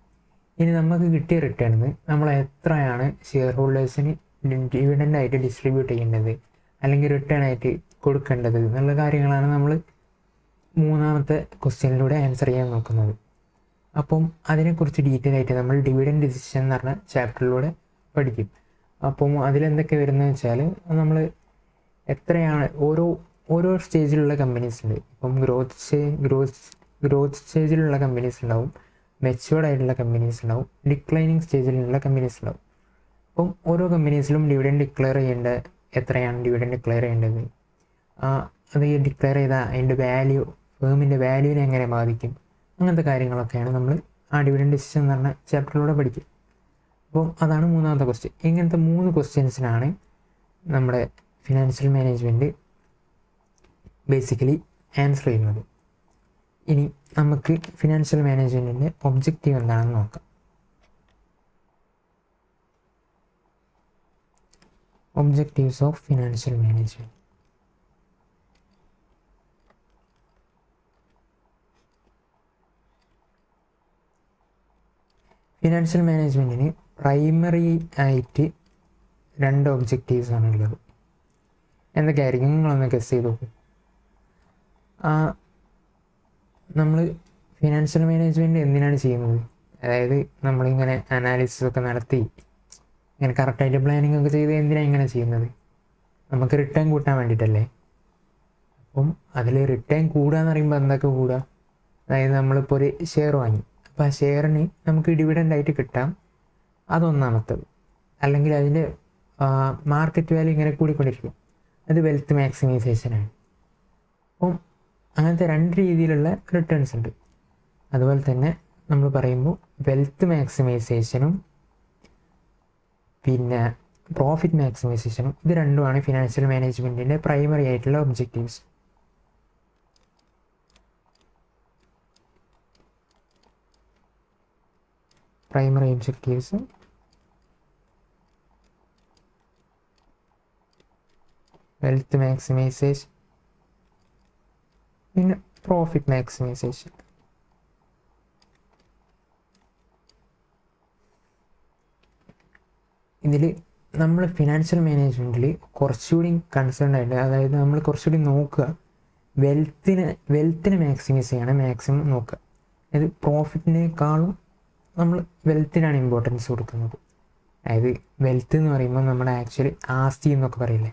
ഇനി നമുക്ക് കിട്ടിയ റിട്ടേണിന് നമ്മൾ എത്രയാണ് ഷെയർ ഹോൾഡേഴ്സിന് ഡിവിഡൻ്റായിട്ട് ഡിസ്ട്രിബ്യൂട്ട് ചെയ്യേണ്ടത് അല്ലെങ്കിൽ റിട്ടേൺ ആയിട്ട് കൊടുക്കേണ്ടത് എന്നുള്ള കാര്യങ്ങളാണ് നമ്മൾ മൂന്നാമത്തെ ക്വസ്റ്റ്യനിലൂടെ ആൻസർ ചെയ്യാൻ നോക്കുന്നത്. അപ്പം അതിനെക്കുറിച്ച് ഡീറ്റെയിൽ ആയിട്ട് നമ്മൾ ഡിവിഡൻഡ് ഡിസിഷൻ എന്ന് പറഞ്ഞ ചാപ്റ്ററിലൂടെ പഠിക്കും. അപ്പം അതിലെന്തൊക്കെ വരുന്നത് വെച്ചാൽ നമ്മൾ എത്രയാണ് ഓരോ സ്റ്റേജിലുള്ള കമ്പനീസ് ഉണ്ട്. ഇപ്പം ഗ്രോത്ത് സ്റ്റേജിലുള്ള കമ്പനീസ് ഉണ്ടാവും, മെച്യൂർഡ് ആയിട്ടുള്ള കമ്പനീസ് ഉണ്ടാവും, ഡിക്ലൈനിങ് സ്റ്റേജിലുള്ള കമ്പനീസ് ഉണ്ടാവും. അപ്പം ഓരോ കമ്പനീസിലും ഡിവിഡൻഡ് ഡിക്ലെയർ ചെയ്യേണ്ട എത്രയാണ് ഡിവിഡൻഡ് ഡിക്ലെയർ ചെയ്യേണ്ടത്, അത് ഡിക്ലെയർ ചെയ്താൽ അതിൻ്റെ ഫേമിൻ്റെ വാല്യൂവിനെ എങ്ങനെ ബാധിക്കും, അങ്ങനത്തെ കാര്യങ്ങളൊക്കെയാണ് നമ്മൾ ആ ഡിവിഡൻഡ് ഡിസിഷൻ എന്ന് പറഞ്ഞ ചാപ്റ്ററിലൂടെ പഠിക്കും. അപ്പം അതാണ് മൂന്നാമത്തെ ക്വസ്റ്റ്യൻ. ഇങ്ങനത്തെ 3 ക്വസ്റ്റ്യൻസിനാണ് നമ്മുടെ ഫിനാൻഷ്യൽ മാനേജ്മെൻറ്റ് ബേസിക്കലി ആൻസർ ചെയ്യുന്നത്. ഇനി നമുക്ക് ഫിനാൻഷ്യൽ മാനേജ്മെൻറ്റിൻ്റെ ഒബ്ജക്റ്റീവ് എന്താണെന്ന് നോക്കാം. Objectives of financial management. Financial മാനേജ്മെൻറ്റിന് പ്രൈമറി ആയിട്ട് 2 ഒബ്ജക്റ്റീവ്സ് ആണുള്ളത്. എന്തൊക്കെയായിരിക്കും നിങ്ങളൊന്ന് ഗസ് ചെയ്ത് നോക്കും. നമ്മൾ ഫിനാൻഷ്യൽ മാനേജ്മെൻറ്റ് എന്തിനാണ് ചെയ്യുന്നത്? അതായത് നമ്മളിങ്ങനെ അനാലിസിസ് ഒക്കെ നടത്തി ഇങ്ങനെ കറക്റ്റായിട്ട് പ്ലാനിങ് ഒക്കെ ചെയ്ത് എന്തിനാണ് ഇങ്ങനെ ചെയ്യുന്നത്? നമുക്ക് റിട്ടേൺ കൂട്ടാൻ വേണ്ടിയിട്ടല്ലേ. അപ്പം അതിൽ റിട്ടേൺ കൂടുക എന്ന് പറയുമ്പോൾ എന്തൊക്കെ കൂടുക? അതായത് നമ്മളിപ്പോൾ ഒരു ഷെയർ വാങ്ങി, അപ്പോൾ ആ ഷെയറിന് നമുക്ക് ഡിവിഡൻ്റ് ആയിട്ട് കിട്ടാം, അതൊന്നാമത്തത്. അല്ലെങ്കിൽ അതിൻ്റെ മാർക്കറ്റ് വാല്യൂ ഇങ്ങനെ കൂടിക്കൊണ്ടിരിക്കും, അത് വെൽത്ത് മാക്സിമൈസേഷനാണ്. അപ്പം അങ്ങനത്തെ 2 രീതിയിലുള്ള റിട്ടേൺസ് ഉണ്ട്. അതുപോലെ തന്നെ നമ്മൾ പറയുമ്പോൾ വെൽത്ത് മാക്സിമൈസേഷനും പിന്നെ പ്രോഫിറ്റ് മാക്സിമൈസേഷനും, ഇത് രണ്ടുമാണ് ഫിനാൻഷ്യൽ മാനേജ്മെൻറ്റിൻ്റെ പ്രൈമറി ആയിട്ടുള്ള objectives. Primary objectives wealth maximisation പിന്നെ പ്രോഫിറ്റ് മാക്സിമൈസേഷൻ. ഇതിൽ നമ്മൾ ഫിനാൻഷ്യൽ മാനേജ്മെൻറ്റിൽ കുറച്ചുകൂടി കൺസേൺ ആയിട്ട്, അതായത് നമ്മൾ കുറച്ചുകൂടി നോക്കുക വെൽത്തിനെ മാക്സിമൈസ് ചെയ്യണം, മാക്സിമം നോക്കുക. അതായത് പ്രോഫിറ്റിനേക്കാളും നമ്മൾ വെൽത്തിനാണ് ഇമ്പോർട്ടൻസ് കൊടുക്കുന്നത്. അതായത് വെൽത്ത് എന്ന് പറയുമ്പോൾ നമ്മുടെ ആക്ച്വലി ആസ്തി എന്നൊക്കെ പറയില്ലേ,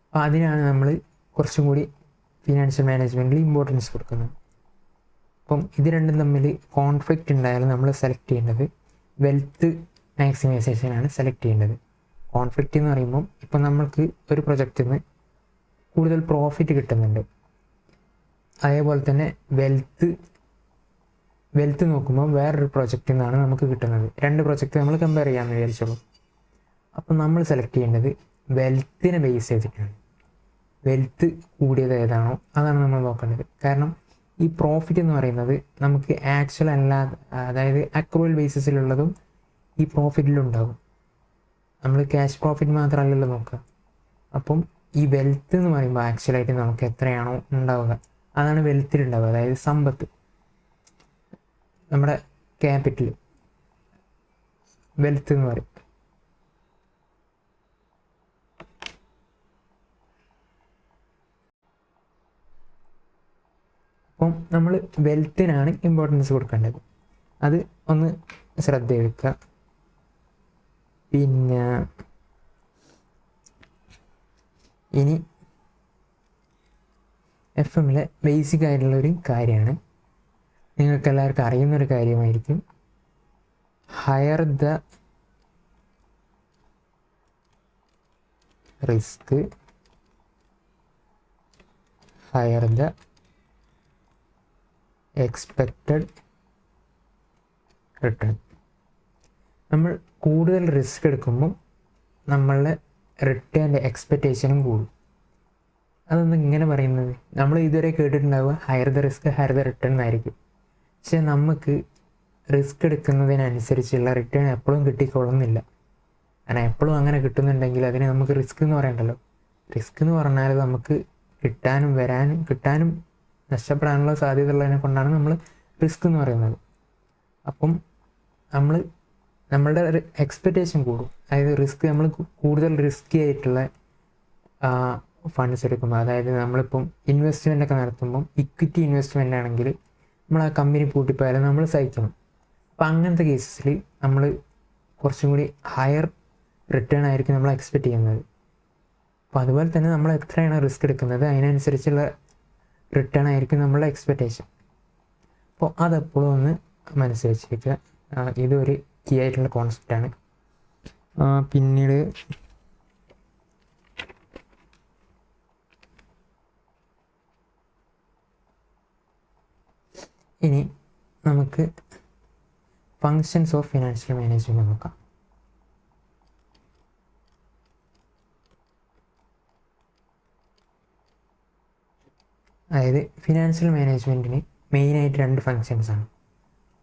അപ്പോൾ അതിനാണ് നമ്മൾ കുറച്ചും കൂടി ഫിനാൻഷ്യൽ മാനേജ്മെൻറ്റിൽ ഇമ്പോർട്ടൻസ് കൊടുക്കുന്നത്. അപ്പം ഇത് രണ്ടും തമ്മിൽ കോൺഫ്ലിക്റ്റ് ഉണ്ടായാലും നമ്മൾ സെലക്ട് ചെയ്യേണ്ടത് വെൽത്ത് മാക്സിമൈസേഷനാണ് സെലക്ട് ചെയ്യേണ്ടത്. കോൺഫ്ലിക്റ്റ് എന്ന് പറയുമ്പം ഇപ്പം നമ്മൾക്ക് ഒരു പ്രൊജക്റ്റിൽ നിന്ന് കൂടുതൽ പ്രോഫിറ്റ് കിട്ടുന്നുണ്ട്, അതേപോലെ തന്നെ വെൽത്ത് നോക്കുമ്പോൾ വേറൊരു പ്രൊജക്റ്റിൽ നിന്നാണ് നമുക്ക് കിട്ടുന്നത്. 2 പ്രൊജക്റ്റ് നമ്മൾ കമ്പയർ ചെയ്യാമെന്ന് വിചാരിച്ചോളൂ. അപ്പം നമ്മൾ സെലക്ട് ചെയ്യേണ്ടത് വെൽത്തിനെ ബേസ് ചെയ്തിട്ടാണ്. വെൽത്ത് കൂടിയത് ഏതാണോ അതാണ് നമ്മൾ നോക്കേണ്ടത്. കാരണം ഈ പ്രോഫിറ്റ് എന്ന് പറയുന്നത് നമുക്ക് ആക്ച്വൽ അല്ലാതെ, അതായത് അക്രൂവൽ ബേസിസിലുള്ളതും ഈ പ്രോഫിറ്റിലുണ്ടാകും. നമ്മൾ ക്യാഷ് പ്രോഫിറ്റ് മാത്രമല്ലല്ലോ നോക്കുക. അപ്പം ഈ വെൽത്ത് എന്ന് പറയുമ്പോൾ ആക്ച്വലായിട്ട് നമുക്ക് എത്രയാണോ ഉണ്ടാവുക അതാണ് വെൽത്തിലുണ്ടാവുക. അതായത് സമ്പത്ത്, നമ്മുടെ ക്യാപിറ്റൽ വെൽത്ത് എന്ന് പറയും. അപ്പം നമ്മൾ വെൽത്തിനാണ് ഇമ്പോർട്ടൻസ് കൊടുക്കേണ്ടത്. അത് ഒന്ന് ശ്രദ്ധ വെക്കുക. പിന്നെ ഇനി FM-ലെ ബേസിക് ആയിട്ടുള്ളൊരു കാര്യമാണ്, നിങ്ങൾക്ക് എല്ലാവർക്കും അറിയുന്നൊരു കാര്യമായിരിക്കും. Higher the risk higher the expected return. നമ്മൾ കൂടുതൽ റിസ്ക് എടുക്കുമ്പോൾ നമ്മളുടെ റിട്ടേണിൻ്റെ എക്സ്പെക്റ്റേഷനും കൂടും. അതൊന്നും ഇങ്ങനെ പറയുന്നത്, നമ്മൾ ഇതുവരെ കേട്ടിട്ടുണ്ടാവുക higher the risk higher the return എന്നായിരിക്കും. പക്ഷെ നമുക്ക് റിസ്ക് എടുക്കുന്നതിനനുസരിച്ചുള്ള റിട്ടേൺ എപ്പോഴും കിട്ടിക്കൊള്ളുന്നില്ല. കാരണം എപ്പോഴും അങ്ങനെ കിട്ടുന്നുണ്ടെങ്കിൽ അതിന് നമുക്ക് റിസ്ക് എന്ന് പറയണ്ടല്ലോ. റിസ്ക് എന്ന് പറഞ്ഞാൽ നമുക്ക് കിട്ടാനും നഷ്ടപ്പെടാനുള്ള സാധ്യത ഉള്ളതിനെ കൊണ്ടാണ് നമ്മൾ റിസ്ക് എന്ന് പറയുന്നത്. അപ്പം നമ്മളുടെ എക്സ്പെക്റ്റേഷൻ കൂടും. അതായത് റിസ്ക്, നമ്മൾ കൂടുതൽ റിസ്കി ആയിട്ടുള്ള ഫണ്ട്സ് എടുക്കുമ്പോൾ, അതായത് നമ്മളിപ്പം ഇൻവെസ്റ്റ്മെൻ്റ് ഒക്കെ നടത്തുമ്പം ഇക്വിറ്റി ഇൻവെസ്റ്റ്മെൻ്റ് ആണെങ്കിൽ നമ്മൾ ആ കമ്പനി പൂട്ടിപ്പോയാലും നമ്മൾ സഹിക്കണം. അപ്പം അങ്ങനത്തെ കേസസിൽ നമ്മൾ കുറച്ചും കൂടി ഹയർ റിട്ടേൺ ആയിരിക്കും നമ്മൾ എക്സ്പെക്റ്റ് ചെയ്യുന്നത്. അപ്പോൾ അതുപോലെ തന്നെ നമ്മൾ എത്രയാണ് റിസ്ക് എടുക്കുന്നത് അതിനനുസരിച്ചുള്ള റിട്ടേൺ ആയിരിക്കും നമ്മളുടെ എക്സ്പെക്റ്റേഷൻ. അപ്പോൾ അതെപ്പോഴും ഒന്ന് മനസ്സിൽ വെച്ചിരിക്കുക. ഇതൊരു കീ ആയിട്ടുള്ള കോൺസെപ്റ്റാണ്. പിന്നീട് ഇനി നമുക്ക് ഫങ്ഷൻസ് ഓഫ് ഫിനാൻഷ്യൽ മാനേജ്മെൻറ്റ് നോക്കാം. അതായത് ഫിനാൻഷ്യൽ മാനേജ്മെൻറ്റിന് മെയിനായിട്ട് 2 ഫങ്ഷൻസാണ്.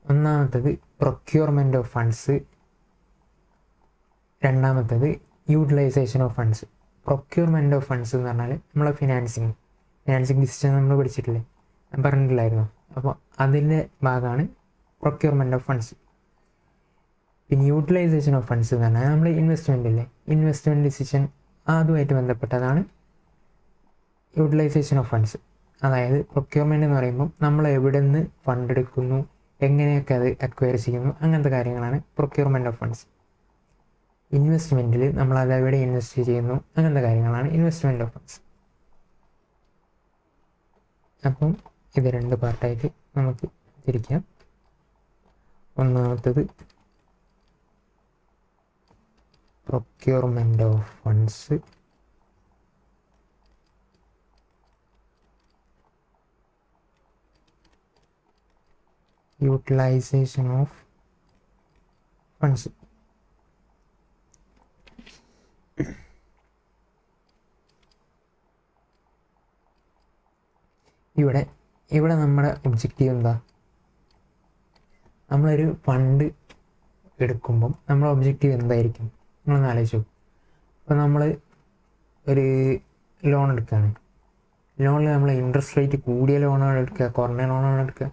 ഒന്നാമത്തത് പ്രൊക്യൂർമെൻറ്റ് ഓഫ് ഫണ്ട്സ്, രണ്ടാമത്തത് utilisation of funds. Procurement of funds എന്ന് പറഞ്ഞാൽ നമ്മളെ ഫിനാൻസിങ് ഡിസിഷൻ നമ്മൾ പഠിച്ചിട്ടില്ലേ, ഞാൻ പറഞ്ഞിട്ടില്ലായിരുന്നു. അപ്പോൾ അതിൻ്റെ ഭാഗമാണ് പ്രൊക്യൂർമെൻറ്റ് ഓഫ് ഫണ്ട്സ്. പിന്നെ യൂട്ടിലൈസേഷൻ ഓഫ് ഫണ്ട്സ് എന്ന് പറഞ്ഞാൽ നമ്മൾ ഇൻവെസ്റ്റ്മെൻറ്റ് ഡിസിഷൻ അതുമായിട്ട് ബന്ധപ്പെട്ടതാണ് യൂട്ടിലൈസേഷൻ ഓഫ് ഫണ്ട്സ്. അതായത് പ്രൊക്യൂർമെൻ്റ് എന്ന് പറയുമ്പോൾ നമ്മൾ എവിടെ നിന്ന് ഫണ്ട് എടുക്കുന്നു, എങ്ങനെയൊക്കെ അത് അക്വയർ ചെയ്യുന്നു, അങ്ങനത്തെ കാര്യങ്ങളാണ് പ്രൊക്യൂർമെൻ്റ് ഓഫ് ഫണ്ട്സ്. ഇൻവെസ്റ്റ്മെൻറ്റിൽ നമ്മൾ അത് എവിടെ ഇൻവെസ്റ്റ് ചെയ്യുന്നു, അങ്ങനത്തെ കാര്യങ്ങളാണ് ഇൻവെസ്റ്റ്മെൻറ്റ് ഓഫ് ഫണ്ട്സ്. അപ്പം ഇത് 2 പാർട്ടായിട്ട് നമുക്ക് തിരിക്കാം. ഒന്നാമത്തത് procurement of funds, utilisation of funds. ഇവിടെ നമ്മുടെ ഒബ്ജക്റ്റീവ് എന്താ? നമ്മളൊരു ഫണ്ട് എടുക്കുമ്പം നമ്മുടെ ഒബ്ജക്റ്റീവ് എന്തായിരിക്കും നിങ്ങളൊന്ന് ആലോചിച്ചു. അപ്പോൾ നമ്മൾ ഒരു ലോൺ എടുക്കുകയാണ്. ലോണിൽ നമ്മൾ ഇൻട്രസ്റ്റ് റേറ്റ് കൂടിയ ലോണാണ് എടുക്കുക, കുറഞ്ഞ ലോണാണ് എടുക്കുക.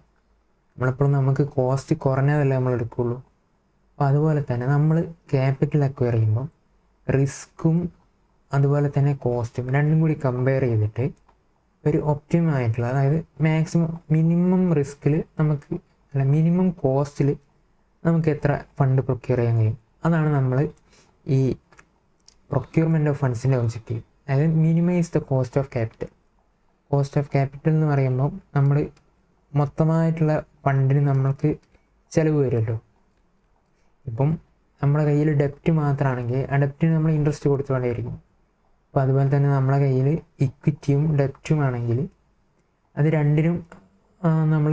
നമ്മളെപ്പോഴും നമുക്ക് കോസ്റ്റ് കുറഞ്ഞതല്ലേ നമ്മൾ എടുക്കുകയുള്ളൂ. അപ്പോൾ അതുപോലെ തന്നെ നമ്മൾ ക്യാപിറ്റൽ അക്വയർ ചെയ്യുമ്പം റിസ്ക്കും അതുപോലെ തന്നെ കോസ്റ്റും രണ്ടും കൂടി കമ്പയർ ചെയ്തിട്ട് ഒരു ഒപ്റ്റിമം ആയിട്ടുള്ള, അതായത് മിനിമം റിസ്കിൽ നമുക്ക് മിനിമം കോസ്റ്റിൽ നമുക്ക് എത്ര ഫണ്ട് പ്രൊക്യൂർ ചെയ്യാൻ കഴിയും, അതാണ് നമ്മൾ ഈ പ്രൊക്യൂർമെൻ്റ് ഓഫ് ഫണ്ട്സിൻ്റെ ഒബ്ജക്റ്റീവ്. അതായത് minimise the cost of capital. Cost of capital എന്ന് പറയുമ്പോൾ നമ്മൾ മൊത്തമായിട്ടുള്ള ഫണ്ടിന് നമ്മൾക്ക് ചിലവ് വരുമല്ലോ. ഇപ്പം നമ്മുടെ കയ്യിൽ ഡെപ്റ്റ് മാത്രമാണെങ്കിൽ ആ ഡെപ്റ്റിന് നമ്മൾ ഇൻട്രസ്റ്റ് കൊടുത്തുകൊണ്ടേയിരിക്കും. അപ്പോൾ അതുപോലെ തന്നെ നമ്മളെ കയ്യിൽ ഇക്വിറ്റിയും ഡെപ്റ്റും ആണെങ്കിൽ അത് രണ്ടിനും നമ്മൾ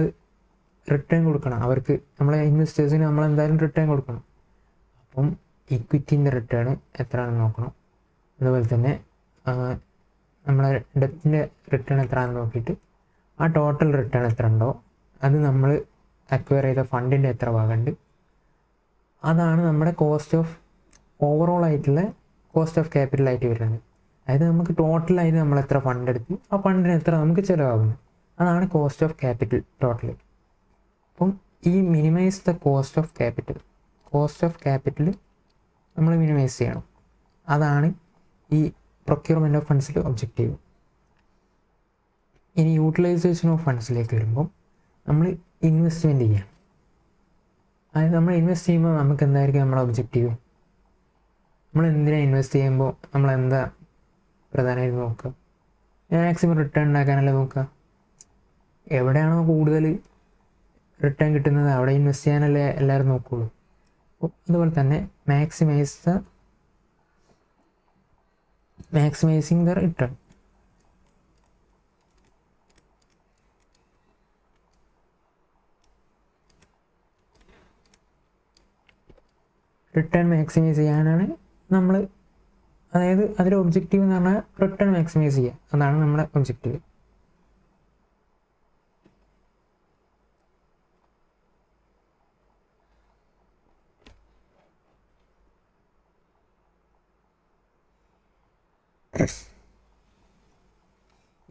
റിട്ടേൺ കൊടുക്കണം. അവർക്ക് നമ്മളെ ഇൻവെസ്റ്റേഴ്സിന് നമ്മൾ എന്തായാലും റിട്ടേൺ കൊടുക്കണം. അപ്പം ഇക്വിറ്റീൻ്റെ റിട്ടേൺ എത്രയാണെന്ന് നോക്കണം. അതുപോലെ തന്നെ നമ്മളെ ഡെപ്റ്റിൻ്റെ റിട്ടേൺ എത്രയാണെന്ന് നോക്കിയിട്ട് ആ ടോട്ടൽ റിട്ടേൺ എത്ര ഉണ്ടോ അത് നമ്മൾ അക്വയർ ചെയ്ത ഫണ്ടിൻ്റെ എത്ര ഭാഗമുണ്ട് അതാണ് നമ്മുടെ ഓവറോൾ ആയിട്ടുള്ള കോസ്റ്റ് ഓഫ് ക്യാപിറ്റലായിട്ട് വരുന്നത്. അതായത് നമുക്ക് ടോട്ടലായിട്ട് നമ്മൾ എത്ര ഫണ്ട് എടുത്ത് ആ ഫണ്ടിന് എത്ര നമുക്ക് ചിലവാകുന്നു, അതാണ് കോസ്റ്റ് ഓഫ് ക്യാപിറ്റൽ ടോട്ടൽ. അപ്പം ഈ minimise the cost of capital നമ്മൾ മിനിമൈസ് ചെയ്യണം. അതാണ് ഈ പ്രൊക്യൂർമെൻ്റ് ഓഫ് ഫണ്ട്സിലെ ഒബ്ജക്റ്റീവ്. ഇനി യൂട്ടിലൈസേഷൻ ഓഫ് ഫണ്ട്സിലേക്ക് വരുമ്പം നമ്മൾ ഇൻവെസ്റ്റ്മെൻറ്റ് ചെയ്യാം. അതായത് നമ്മൾ ഇൻവെസ്റ്റ് ചെയ്യുമ്പോൾ നമുക്ക് എന്തായിരിക്കും നമ്മുടെ ഒബ്ജക്റ്റീവ്? നമ്മൾ എന്തിനാണ് ഇൻവെസ്റ്റ് ചെയ്യുമ്പോൾ നമ്മൾ എന്താ പ്രധാനമായിട്ട് നോക്കുക? മാക്സിമം റിട്ടേൺ ഉണ്ടാക്കാനല്ലേ നോക്കുക. എവിടെയാണോ കൂടുതൽ റിട്ടേൺ കിട്ടുന്നത് അവിടെ ഇൻവെസ്റ്റ് ചെയ്യാനല്ലേ എല്ലാവരും നോക്കുകയുള്ളൂ. അപ്പോൾ അതുപോലെ തന്നെ maximising the return. Return maximise ചെയ്യാനാണ് നമ്മൾ, അതായത് അതിൻ്റെ ഒബ്ജക്റ്റീവ് എന്ന് പറഞ്ഞാൽ റിട്ടേൺ മാക്സിമൈസ് ചെയ്യുക, അതാണ് നമ്മുടെ ഒബ്ജക്റ്റീവ്.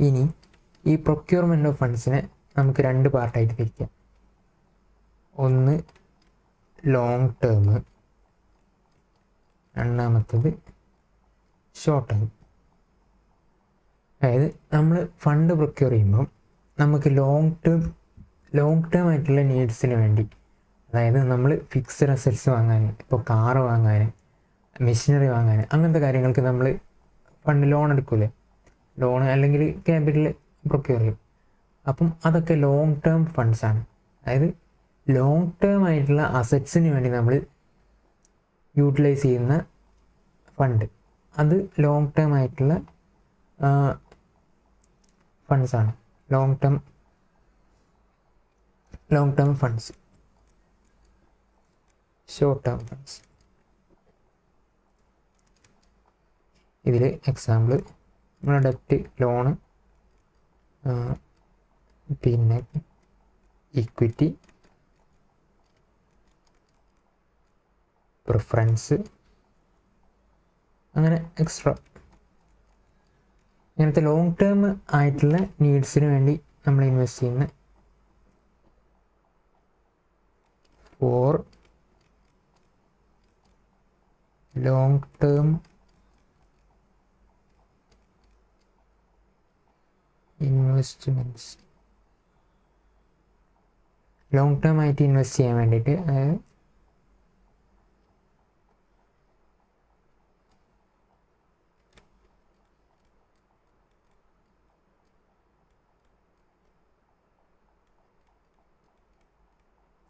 ഇനി ഈ പ്രൊക്യൂർമെൻ്റ് ഓഫ് ഫണ്ട്സിനെ നമുക്ക് 2 പാർട്ടായിട്ട് തിരിക്കാം. ഒന്ന് ലോങ് ടേം, രണ്ടാമത്തത് ഷോർട്ട് ടേം. അതായത് നമ്മൾ ഫണ്ട് പ്രൊക്യൂർ ചെയ്യുമ്പം നമുക്ക് ലോങ് ടേം ആയിട്ടുള്ള നീഡ്സിന് വേണ്ടി, അതായത് നമ്മൾ ഫിക്സഡ് അസറ്റ്സ് വാങ്ങാൻ, ഇപ്പോൾ കാറ് വാങ്ങാൻ, മെഷീനറി വാങ്ങാൻ, അങ്ങനത്തെ കാര്യങ്ങൾക്ക് നമ്മൾ ഫണ്ട് ലോൺ എടുക്കൂലേ, ലോൺ അല്ലെങ്കിൽ ക്യാപിറ്റൽ പ്രൊക്യൂർ ചെയ്യും. അപ്പം അതൊക്കെ ലോങ് ടേം ഫണ്ട്സാണ്. അതായത് ലോങ് ടേം ആയിട്ടുള്ള അസറ്റ്സിന് വേണ്ടി നമ്മൾ യൂട്ടിലൈസ് ചെയ്യുന്ന ഫണ്ട്, അത് ലോങ് ടേം ആയിട്ടുള്ള ഫണ്ട്സാണ്. Long term funds. Short term funds, ഇതിൽ എക്സാമ്പിൾ നമ്മുടെ ഡെപ്റ്റ്, ലോണ്, പിന്നെ ഇക്വിറ്റി, പ്രിഫറൻസ്, അങ്ങനെ എക്സ്ട്രാ. ഇങ്ങനത്തെ ലോങ് ടേം ആയിട്ടുള്ള നീഡ്സിന് വേണ്ടി നമ്മൾ ഇൻവെസ്റ്റ് ചെയ്യുന്ന for long term investments, long term ആയിട്ട് ഇൻവെസ്റ്റ് ചെയ്യാൻ വേണ്ടിയിട്ട്, അതായത്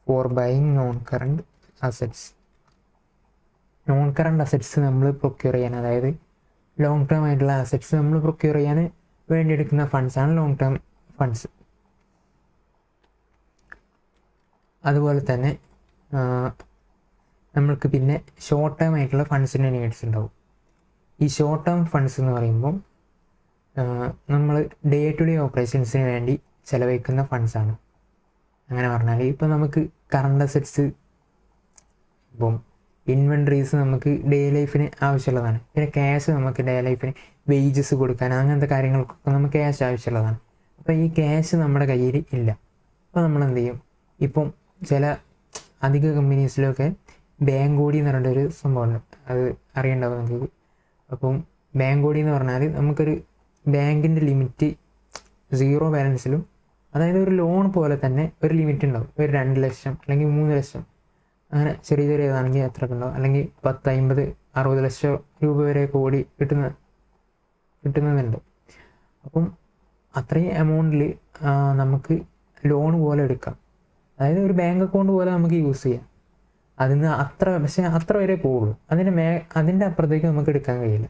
for buying non current assets. Non current assets നമ്മൾ പ്രൊക്യൂർ ചെയ്യാൻ, അതായത് ലോങ് ടേം ആയിട്ടുള്ള അസറ്റ്സ് നമ്മൾ പ്രൊക്യൂർ ചെയ്യാൻ വേണ്ടി എടുക്കുന്ന ഫണ്ട്സാണ് ലോങ് ടേം ഫണ്ട്സ്. അതുപോലെ തന്നെ നമ്മൾക്ക് പിന്നെ ഷോർട്ട് ടേം ആയിട്ടുള്ള ഫണ്ട്സിൻ്റെ നീഡ്സ് ഉണ്ടാവും. ഈ ഷോർട്ട് ടേം ഫണ്ട്സ് എന്ന് പറയുമ്പം നമ്മൾ ഡേ ടു ഡേ ഓപ്പറേഷൻസിന് വേണ്ടി ചിലവഴിക്കുന്ന ഫണ്ട്സാണ്. അങ്ങനെ പറഞ്ഞാൽ ഇപ്പം നമുക്ക് കറണ്ട് അസറ്റ്സ്, ഇപ്പം ഇൻവെൻട്രീസ് നമുക്ക് ഡേ ലൈഫിന് ആവശ്യമുള്ളതാണ്. പിന്നെ ക്യാഷ് നമുക്ക് ഡേ ലൈഫിന് വേജസ് കൊടുക്കാൻ അങ്ങനത്തെ കാര്യങ്ങൾക്കൊക്കെ നമുക്ക് ക്യാഷ് ആവശ്യമുള്ളതാണ്. അപ്പോൾ ഈ ക്യാഷ് നമ്മുടെ കയ്യിൽ ഇല്ല. അപ്പോൾ നമ്മൾ എന്ത് ചെയ്യും? ഇപ്പം ചില അധിക കമ്പനീസിലൊക്കെ ബാങ്ക് ഓടി എന്ന് പറഞ്ഞൊരു സംഭവമുണ്ട്, അത് അറിയണ്ടാവും നിങ്ങൾക്ക്. അപ്പം ബാങ്ക് ഓടി എന്ന് പറഞ്ഞാൽ നമുക്കൊരു ബാങ്കിൻ്റെ ലിമിറ്റ് 0 ബാലൻസിലും, അതായത് ഒരു ലോൺ പോലെ തന്നെ ഒരു ലിമിറ്റ് ഉണ്ടാവും. ഒരു 2 ലക്ഷം അല്ലെങ്കിൽ 3 ലക്ഷം, അങ്ങനെ ചെറിയ ചെറിയതാണെങ്കിൽ എത്രയൊക്കെ ഉണ്ടാവും. അല്ലെങ്കിൽ 10, 50, 60 ലക്ഷം രൂപ വരെ ഓടി കിട്ടുന്നതുണ്ട്. അപ്പം അത്രയും എമൗണ്ടിൽ നമുക്ക് ലോൺ പോലെ എടുക്കാം. അതായത് ഒരു ബാങ്ക് അക്കൗണ്ട് പോലെ നമുക്ക് യൂസ് ചെയ്യാം. അതിന് അത്ര വരെ പോകുള്ളൂ. അതിൻ്റെ അപ്പുറത്തേക്ക് നമുക്ക് എടുക്കാൻ കഴിയില്ല.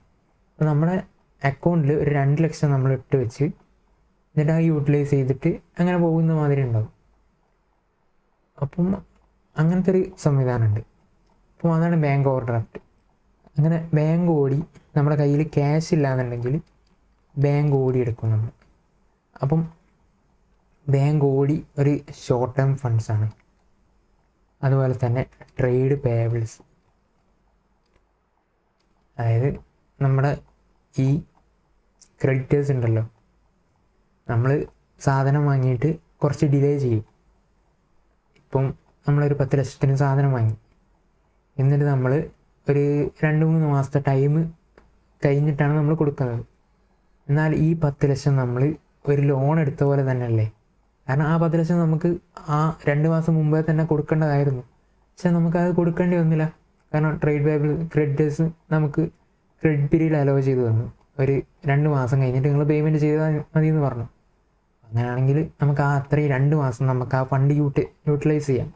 അപ്പോൾ നമ്മുടെ അക്കൗണ്ടിൽ ഒരു 2 ലക്ഷം നമ്മൾ ഇട്ട് വെച്ച് എന്നിട്ട് ആ യൂട്ടിലൈസ് ചെയ്തിട്ട് അങ്ങനെ പോകുന്ന മാതിരി ഉണ്ടാവും. അപ്പം അങ്ങനത്തെ ഒരു സംവിധാനമുണ്ട്. അപ്പം അതാണ് ബാങ്ക് ഓവർഡ്രാഫ്റ്റ്. അങ്ങനെ ബാങ്ക് ഓടി നമ്മുടെ കയ്യിൽ ക്യാഷ് ഇല്ലാന്നുണ്ടെങ്കിൽ ബാങ്ക് ഓടി എടുക്കും നമ്മൾ. അപ്പം ബാങ്ക് ഓടി ഒരു ഷോർട്ട് ടേം ഫണ്ട്സാണ്. അതുപോലെ തന്നെ ട്രേഡ് പേയബിൾസ്, അതായത് നമ്മുടെ ഈ ക്രെഡിറ്റേഴ്സ് ഉണ്ടല്ലോ, നമ്മൾ സാധനം വാങ്ങിയിട്ട് കുറച്ച് ഡിലേ ചെയ്യും. ഇപ്പം നമ്മളൊരു 10 ലക്ഷത്തിന് സാധനം വാങ്ങി, എന്നിട്ട് നമ്മൾ ഒരു 2-3 മാസത്തെ ടൈം കഴിഞ്ഞിട്ടാണ് നമ്മൾ കൊടുക്കുന്നത്. എന്നാൽ ഈ 10 ലക്ഷം നമ്മൾ ഒരു ലോൺ എടുത്ത പോലെ തന്നെ അല്ലേ? കാരണം ആ 10 ലക്ഷം നമുക്ക് ആ 2 മാസം മുമ്പേ തന്നെ കൊടുക്കേണ്ടതായിരുന്നു. പക്ഷെ നമുക്കത് കൊടുക്കേണ്ടി വന്നില്ല. കാരണം ട്രേഡ് പേയബിൾ ക്രെഡിറ്റേഴ്സ് നമുക്ക് ക്രെഡിറ്റ് പീരീഡ് അലോ ചെയ്ത് തന്നു. ഒരു 2 മാസം കഴിഞ്ഞിട്ട് നിങ്ങൾ പേയ്മെൻറ്റ് ചെയ്താൽ മതി എന്ന് പറഞ്ഞു. അങ്ങനെയാണെങ്കിൽ നമുക്ക് ആ അത്രയും 2 മാസം നമുക്ക് ആ ഫണ്ട് യൂട്ടിലൈസ് ചെയ്യാം.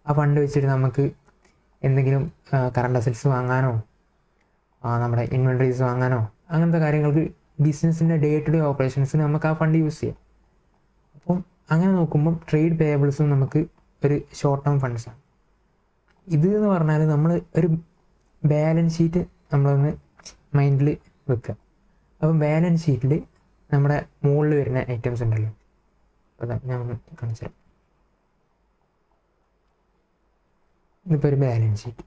ആ ഫണ്ട് വെച്ചിട്ട് നമുക്ക് എന്തെങ്കിലും കറണ്ട് അസറ്റ്സ് വാങ്ങാനോ നമ്മുടെ ഇൻവെൻട്രീസ് വാങ്ങാനോ അങ്ങനത്തെ കാര്യങ്ങൾക്ക് ബിസിനസ്സിൻ്റെ ഡേ ടു ഡേ ഓപ്പറേഷൻസിന് നമുക്ക് ആ ഫണ്ട് യൂസ് ചെയ്യാം. അപ്പം അങ്ങനെ നോക്കുമ്പം ട്രേഡ് പേയബിൾസും നമുക്ക് ഒരു ഷോർട്ട് ടേം ഫണ്ട്സാണ്. ഇത് എന്ന് പറഞ്ഞാൽ നമ്മൾ ഒരു ബാലൻസ് ഷീറ്റ് നമ്മളൊന്ന് മൈൻഡിൽ വെക്കുക. അപ്പം ബാലൻസ് ഷീറ്റിൽ നമ്മുടെ മുകളിൽ വരുന്ന ഐറ്റംസ് ഉണ്ടല്ലോ, അപ്പോൾ ഞാൻ ഒന്ന് കാണിച്ചു തരാം. ഇതിപ്പോൾ ഒരു ബാലൻസ് ഷീറ്റ്.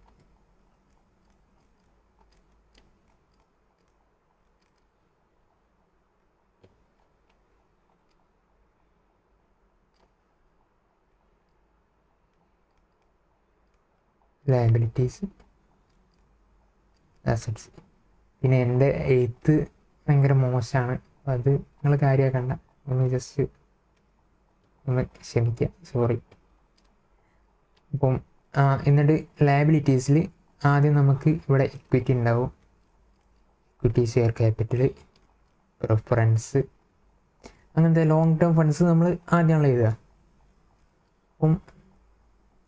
Liabilities, assets. പിന്നെ എൻ്റെ എഴുത്ത് ഭയങ്കര മോശമാണ്, അത് നിങ്ങൾ കാര്യമാക്കണ്ട, ഒന്ന് ക്ഷമിക്കുക, സോറി. അപ്പം എന്നിട്ട് ലയബിലിറ്റീസിൽ ആദ്യം നമുക്ക് ഇവിടെ ഇക്വിറ്റി ഉണ്ടാവും. ഇക്വിറ്റി, ഷെയർ ക്യാപിറ്റൽ, പ്രിഫറൻസ്, അങ്ങനത്തെ ലോങ് ടേം ഫണ്ട്സ് നമ്മൾ ആദ്യമാണല്ലോ എഴുതുക. അപ്പം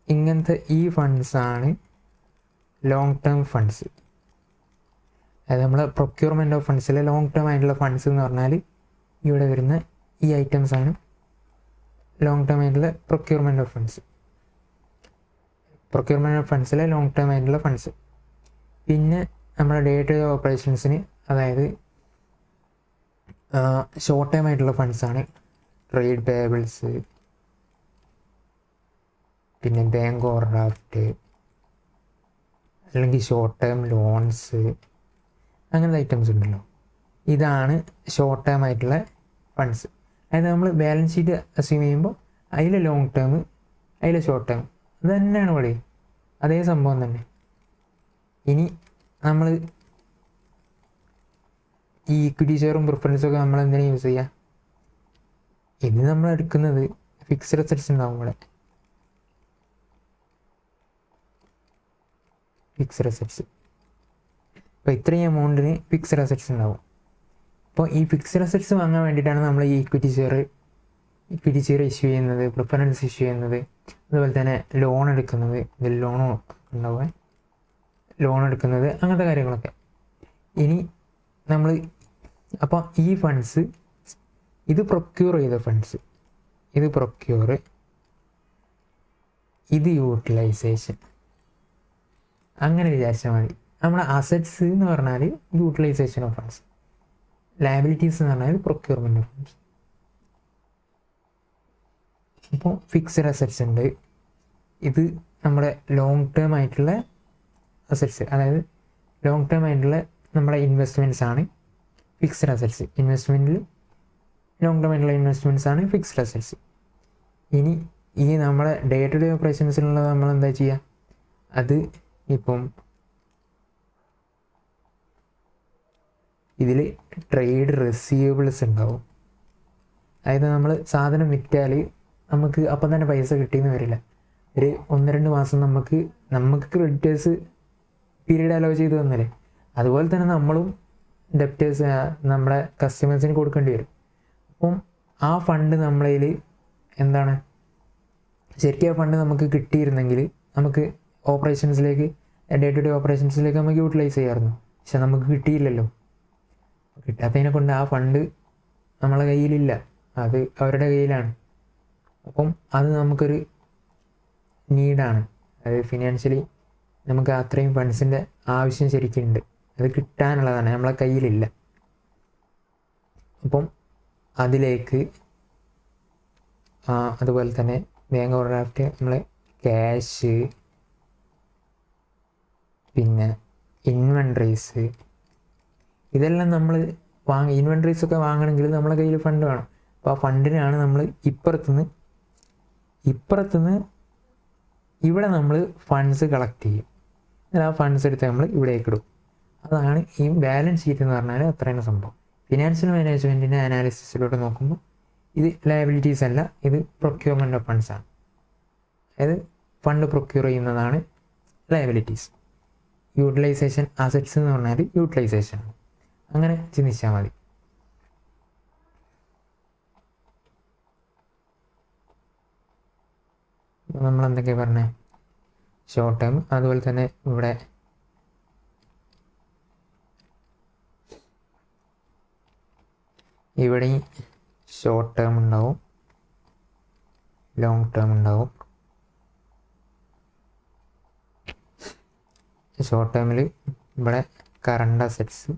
ഇങ്ങനത്തെ ഈ ഫണ്ട്സാണ് ലോങ് ടേം ഫണ്ട്സ്. അതായത് നമ്മൾ പ്രൊക്യൂർമെൻറ്റ് ഓഫ് ഫണ്ട്സിലെ ലോങ് ടേം ആയിട്ടുള്ള ഫണ്ട്സ് എന്ന് പറഞ്ഞാൽ ഇവിടെ വരുന്ന ഈ ഐറ്റംസാണ് ലോങ് ടേം ആയിട്ടുള്ള procurement of funds. Procurement of ഫണ്ട്സിലെ ലോങ് ടേം ആയിട്ടുള്ള ഫണ്ട്സ്. പിന്നെ നമ്മുടെ ഡേ ടു ഡേ ഓപ്പറേഷൻസിന്, അതായത് ഷോർട്ട് ടേം ആയിട്ടുള്ള ഫണ്ട്സാണ് ട്രേഡ് പേയബിൾസ്, പിന്നെ ബാങ്ക് ഓവർഡ്രാഫ്റ്റ്, അല്ലെങ്കിൽ ഷോർട്ട് ടേം ലോൺസ്, അങ്ങനത്തെ ഐറ്റംസ് ഉണ്ടല്ലോ. ഇതാണ് ഷോർട്ട് ടേം ആയിട്ടുള്ള ഫണ്ട്സ്. അതായത് നമ്മൾ ബാലൻസ് ഷീറ്റ് അസ്യൂം ചെയ്യുമ്പോൾ അതിൽ ലോങ് ടേം, അതിൽ ഷോർട്ട് ടേം, അത് തന്നെയാണ് ഇവിടെ അതേ സംഭവം തന്നെ. ഇനി നമ്മൾ ഈ ഇക്വിറ്റി ഷെയറും പ്രിഫറൻസൊക്കെ നമ്മൾ എന്തിനാണ് യൂസ് ചെയ്യുക? ഇത് നമ്മൾ എടുക്കുന്നത് ഫിക്സ്ഡ് അസറ്റ്സ് ഉണ്ടാവും ഇവിടെ, ഫിക്സ്ഡ് അസറ്റ്സ്. അപ്പോൾ ഇത്രയും എമൗണ്ടിന് ഫിക്സ്ഡ് അസറ്റ്സ് ഉണ്ടാവും. അപ്പോൾ ഈ ഫിക്സ്ഡ് അസറ്റ്സ് വാങ്ങാൻ വേണ്ടിയിട്ടാണ് നമ്മൾ ഈ ഇക്വിറ്റി ഷെയർ ഇഷ്യൂ ചെയ്യുന്നത്, പ്രിഫറൻസ് ഇഷ്യൂ ചെയ്യുന്നത്, അതുപോലെ തന്നെ ലോൺ എടുക്കുന്നത്, ഇതിൽ ലോണും ഉണ്ടാവുക, ലോൺ എടുക്കുന്നത്, അങ്ങനത്തെ കാര്യങ്ങളൊക്കെ. ഇനി നമ്മൾ അപ്പോൾ ഈ ഫണ്ട്സ്, ഇത് പ്രൊക്യൂർ ചെയ്ത ഫണ്ട്സ്, ഇത് പ്രൊക്യൂർ, ഇത് യൂട്ടിലൈസേഷൻ, അങ്ങനെ വിചാരിച്ചാൽ മതി. നമ്മുടെ അസറ്റ്സ് എന്ന് പറഞ്ഞാൽ യൂട്ടിലൈസേഷൻ ഓഫ് ഫണ്ട്സ്, ലയബിലിറ്റീസ് എന്ന് പറഞ്ഞാൽ പ്രൊക്യൂർമെൻറ്റ് ഓഫ് ഫണ്ട്സ്. ഇപ്പോൾ ഫിക്സഡ് അസറ്റ്സ് ഉണ്ട്, ഇത് നമ്മുടെ ലോങ് ടേം ആയിട്ടുള്ള അസറ്റ്സ്, അതായത് ലോങ് ടേം ആയിട്ടുള്ള നമ്മുടെ ഇൻവെസ്റ്റ്മെൻറ്റ്സ് ആണ് ഫിക്സഡ് അസറ്റ്സ്. ഇൻവെസ്റ്റ്മെൻറ്റിൽ ലോങ് ടേം ആയിട്ടുള്ള ഇൻവെസ്റ്റ്മെൻറ്റ്സ് ആണ് ഫിക്സഡ് അസറ്റ്സ്. ഇനി ഈ നമ്മുടെ ഡേ ടു ഡേ ഓപ്പറേഷൻസിലുള്ളത് നമ്മൾ എന്താ ചെയ്യുക? അത് ഇപ്പം ഇതിൽ ട്രേഡ് റിസീവബിൾസ് ഉണ്ടാവും. അതായത് നമ്മൾ സാധനം വിറ്റാൽ നമുക്ക് അപ്പം തന്നെ പൈസ കിട്ടിയെന്ന് വരില്ല. ഒരു 1-2 മാസം നമുക്ക് ക്രെഡിറ്റേഴ്സ് പീരീഡ് അലോ ചെയ്ത് തന്നില്ലേ, അതുപോലെ തന്നെ നമ്മളും ഡെപ്റ്റേഴ്സ് നമ്മുടെ കസ്റ്റമേഴ്സിന് കൊടുക്കേണ്ടി വരും. അപ്പം ആ ഫണ്ട് നമ്മളതിൽ എന്താണ്, ശരിക്കും ആ ഫണ്ട് നമുക്ക് കിട്ടിയിരുന്നെങ്കിൽ നമുക്ക് ഓപ്പറേഷൻസിലേക്ക്, ഡേ ടു ഡേ ഓപ്പറേഷൻസിലേക്ക് നമുക്ക് യൂട്ടിലൈസ് ചെയ്യാമായിരുന്നു. പക്ഷെ നമുക്ക് കിട്ടിയില്ലല്ലോ. കിട്ടാത്തതിനെ കൊണ്ട് ആ ഫണ്ട് നമ്മളെ കയ്യിലില്ല, അത് അവരുടെ കയ്യിലാണ്. അപ്പം അത് നമുക്കൊരു നീഡാണ്. അത് ഫിനാൻഷ്യലി നമുക്ക് അത്രയും ഫണ്ട്സിൻ്റെ ആവശ്യം ശരിക്കുണ്ട്, അത് കിട്ടാനുള്ളതാണ്, നമ്മളെ കയ്യിലില്ല. അപ്പം അതിലേക്ക് അതുപോലെ തന്നെ ബാങ്ക് ഓവർഡ്രാഫ്റ്റ്, നമ്മൾ ക്യാഷ്, പിന്നെ ഇൻവെൻട്രീസ്, ഇതെല്ലാം നമ്മൾ ഇൻവെൻട്രീസൊക്കെ വാങ്ങണമെങ്കിൽ നമ്മളെ കയ്യിൽ ഫണ്ട് വേണം. അപ്പോൾ ആ ഫണ്ടിനാണ് നമ്മൾ ഇപ്പുറത്തുനിന്ന് ഇവിടെ നമ്മൾ ഫണ്ട്സ് കളക്ട് ചെയ്യും. എന്നാൽ ആ ഫണ്ട്സ് എടുത്ത് നമ്മൾ ഇവിടേക്ക് ഇടും. അതാണ് ഈ ബാലൻസ് ഷീറ്റ് എന്ന് പറഞ്ഞാൽ അത്രയാണ് സംഭവം. ഫിനാൻഷ്യൽ മാനേജ്മെൻറ്റിൻ്റെ അനാലിസിസിലൂടെ നോക്കുമ്പോൾ ഇത് ലയബിലിറ്റീസ് അല്ല, ഇത് പ്രൊക്യൂർമെൻറ്റ് ഓഫ് ഫണ്ട്സ് ആണ്. അതായത് ഫണ്ട് പ്രൊക്യൂർ ചെയ്യുന്നതാണ് ലയബിലിറ്റീസ്. യൂട്ടിലൈസേഷൻ, അസറ്റ്സ് എന്ന് പറഞ്ഞാൽ യൂട്ടിലൈസേഷൻ ആണ്. അങ്ങനെ ചിന്തിച്ചാൽ മതി. നമ്മളെന്തൊക്കെയാണ് പറഞ്ഞത്? ഷോർട്ട് ടേം, അതുപോലെ തന്നെ ഇവിടെ ഷോർട്ട് ടേം ഉണ്ടാവും, ലോങ് ടേം ഉണ്ടാവും. ഷോർട്ട് ടേമിൽ ഇവിടെ കറണ്ട് അസറ്റ്സ്,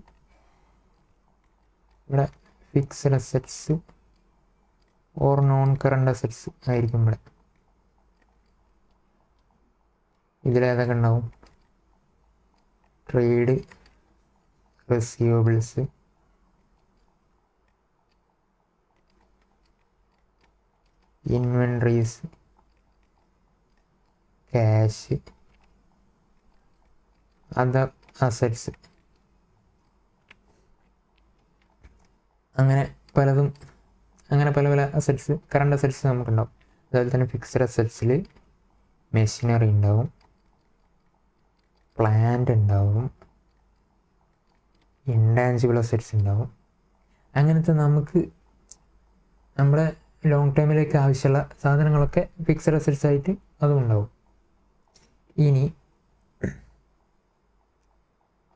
ഇവിടെ fixed assets or non current assets ആയിരിക്കും. ഇവിടെ ഇതിലേതൊക്കെ ഉണ്ടാവും? Trade receivables, inventories, cash, other assets, അങ്ങനെ പലതും, അങ്ങനെ പല പല അസറ്റ്സ്, കറണ്ട് അസറ്റ്സ് നമുക്കുണ്ടാവും. അതുപോലെ തന്നെ ഫിക്സഡ് അസറ്റ്സിൽ മെഷീനറി ഉണ്ടാവും, പ്ലാന്റ് ഉണ്ടാവും, ഇൻടാഞ്ചിബിൾ അസറ്റ്സ് ഉണ്ടാവും. അങ്ങനത്തെ നമുക്ക് നമ്മുടെ ലോങ് ടൈമിലേക്ക് ആവശ്യമുള്ള സാധനങ്ങളൊക്കെ ഫിക്സഡ് അസറ്റ്സ് ആയിട്ട് അതും ഉണ്ടാവും. ഇനി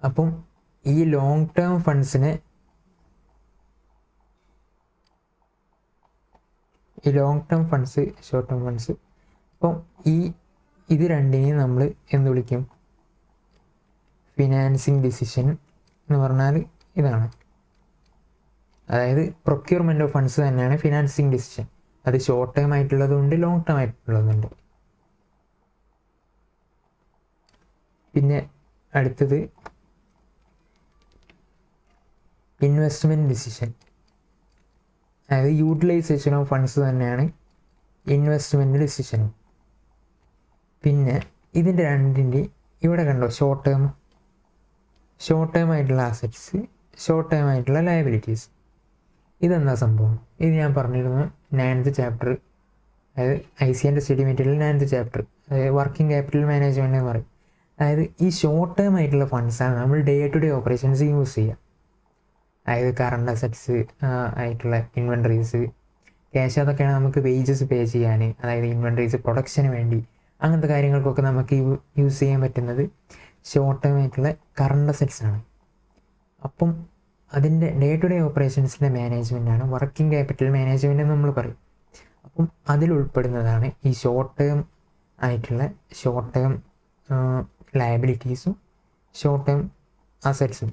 അപ്പം ഈ ലോങ് ടേം ഫണ്ട്സിനെ, ഈ long term funds, short term funds, അപ്പം ഇത് രണ്ടിനെയും നമ്മൾ എന്ത് വിളിക്കും? ഫിനാൻസിങ് ഡിസിഷൻ എന്ന് പറഞ്ഞാൽ ഇതാണ്. അതായത് പ്രൊക്യൂർമെൻറ്റ് ഓഫ് ഫണ്ട്സ് തന്നെയാണ് ഫിനാൻസിങ് ഡിസിഷൻ. അത് ഷോർട്ട് ടേം ആയിട്ടുള്ളതുണ്ട്, ലോങ് ടേം ആയിട്ടുള്ളതുണ്ട്. പിന്നെ അടുത്തത് ഇൻവെസ്റ്റ്മെൻറ്റ് ഡിസിഷൻ. അതായത് യൂട്ടിലൈസേഷൻ ഓഫ് ഫണ്ട്സ് തന്നെയാണ് ഇൻവെസ്റ്റ്മെൻറ്റ് ഡിസിഷനും. പിന്നെ ഇതിൻ്റെ രണ്ടിൻ്റെ ഇവിടെ കണ്ടോ ഷോർട്ട് ടേം, ഷോർട്ട് ടേം ആയിട്ടുള്ള അസറ്റ്സ്, ഷോർട്ട് ടേം ആയിട്ടുള്ള ലയബിലിറ്റീസ്. ഇതെന്താ സംഭവം? ഇത് ഞാൻ പറഞ്ഞിരുന്നു 9th ചാപ്റ്റർ, അതായത് ICAR study material 9th chapter, അതായത് വർക്കിംഗ് ക്യാപിറ്റൽ മാനേജ്മെൻറ്റ് എന്ന് പറയും. അതായത് ഈ ഷോർട്ട് ടേം ആയിട്ടുള്ള ഫണ്ട്സാണ് നമ്മൾ day to day operations use ചെയ്യുക. അതായത് കറണ്ട് അസറ്റ്സ് ആയിട്ടുള്ള ഇൻവെൻട്രീസ്, ക്യാഷ്, അതൊക്കെയാണ് നമുക്ക് വേജസ് പേ ചെയ്യാൻ, അതായത് ഇൻവെൻട്രീസ് പ്രൊഡക്ഷന് വേണ്ടി, അങ്ങനത്തെ കാര്യങ്ങൾക്കൊക്കെ നമുക്ക് യൂസ് ചെയ്യാൻ പറ്റുന്നത് ഷോർട്ട് ടേം ആയിട്ടുള്ള കറണ്ട് അസറ്റ്സ് ആണ്. അപ്പം അതിൻ്റെ ഡേ ടു ഡേ ഓപ്പറേഷൻസിൻ്റെ മാനേജ്മെൻറ്റാണ് വർക്കിംഗ് ക്യാപിറ്റൽ മാനേജ്മെൻറ്റ് എന്ന് നമ്മൾ പറയും. അപ്പം അതിലുൾപ്പെടുന്നതാണ് ഈ ഷോർട്ട് ടേം ആയിട്ടുള്ള ഷോർട്ട് ടേം ലയബിലിറ്റീസും ഷോർട്ട് ടേം അസറ്റ്സും.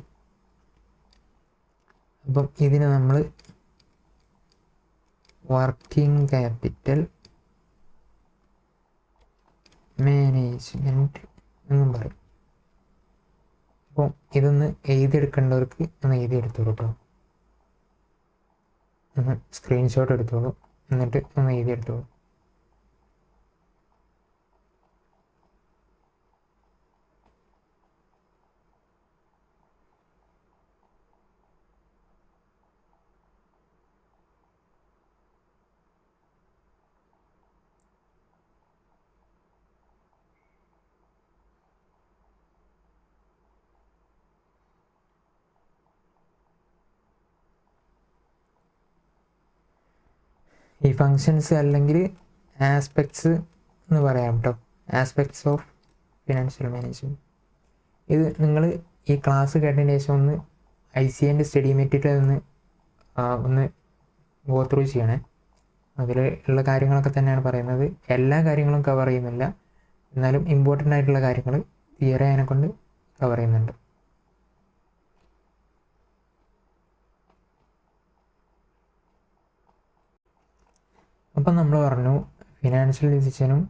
അപ്പം ഇതിന് നമ്മൾ വർക്കിംഗ് ക്യാപിറ്റൽ മാനേജ്മെൻറ്റ് എന്നും പറയും. അപ്പം ഇതൊന്ന് എഴുതിയെടുക്കേണ്ടവർക്ക് ഒന്ന് എഴുതിയെടുത്തോളൂ കേട്ടോ, ഒന്ന് സ്ക്രീൻഷോട്ട് എടുത്തോളൂ, എന്നിട്ട് ഒന്ന് എഴുതിയെടുത്തോളൂ. ഈ ഫങ്ഷൻസ് അല്ലെങ്കിൽ ആസ്പെക്ട്സ് എന്ന് പറയാം കേട്ടോ, ആസ്പെക്ട്സ് ഓഫ് ഫിനാൻഷ്യൽ മാനേജ്മെൻറ്റ്. ഇത് നിങ്ങൾ ഈ ക്ലാസ് കേട്ടതിന് ശേഷം ഒന്ന് ICAR സ്റ്റഡി മെറ്റീരിയൽ ഒന്ന് ഗോ ത്രൂ ചെയ്യണേ. അതിൽ ഉള്ള കാര്യങ്ങളൊക്കെ തന്നെയാണ് പറയുന്നത്. എല്ലാ കാര്യങ്ങളും കവർ ചെയ്യുന്നില്ല, എന്നാലും ഇമ്പോർട്ടൻ്റ് ആയിട്ടുള്ള കാര്യങ്ങൾ തിയറി അതിനെക്കൊണ്ട് കവർ ചെയ്യുന്നുണ്ട്. അപ്പം നമ്മൾ പറഞ്ഞു ഫിനാൻഷ്യൽ ഡിസിഷനും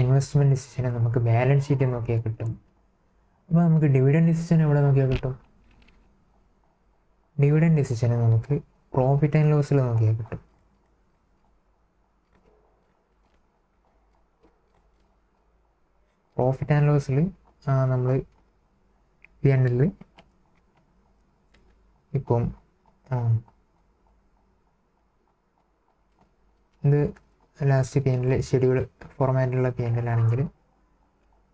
ഇൻവെസ്റ്റ്മെൻറ്റ് ഡിസിഷനും നമുക്ക് ബാലൻസ് ഷീറ്റ് നോക്കിയാൽ കിട്ടും. അപ്പോൾ നമുക്ക് ഡിവിഡൻഡ് ഡിസിഷൻ എവിടെ നോക്കിയാൽ കിട്ടും? ഡിവിഡൻഡ് ഡിസിഷന് നമുക്ക് പ്രോഫിറ്റ് ആൻഡ് ലോസിൽ നോക്കിയാൽ കിട്ടും. പ്രോഫിറ്റ് ആൻഡ് ലോസിൽ നമ്മൾ P&L ഇപ്പം ഇത് ലാസ്റ്റ് P&L ഷെഡ്യൂൾ ഫോർമാറ്റിലുള്ള P&L ആണെങ്കിൽ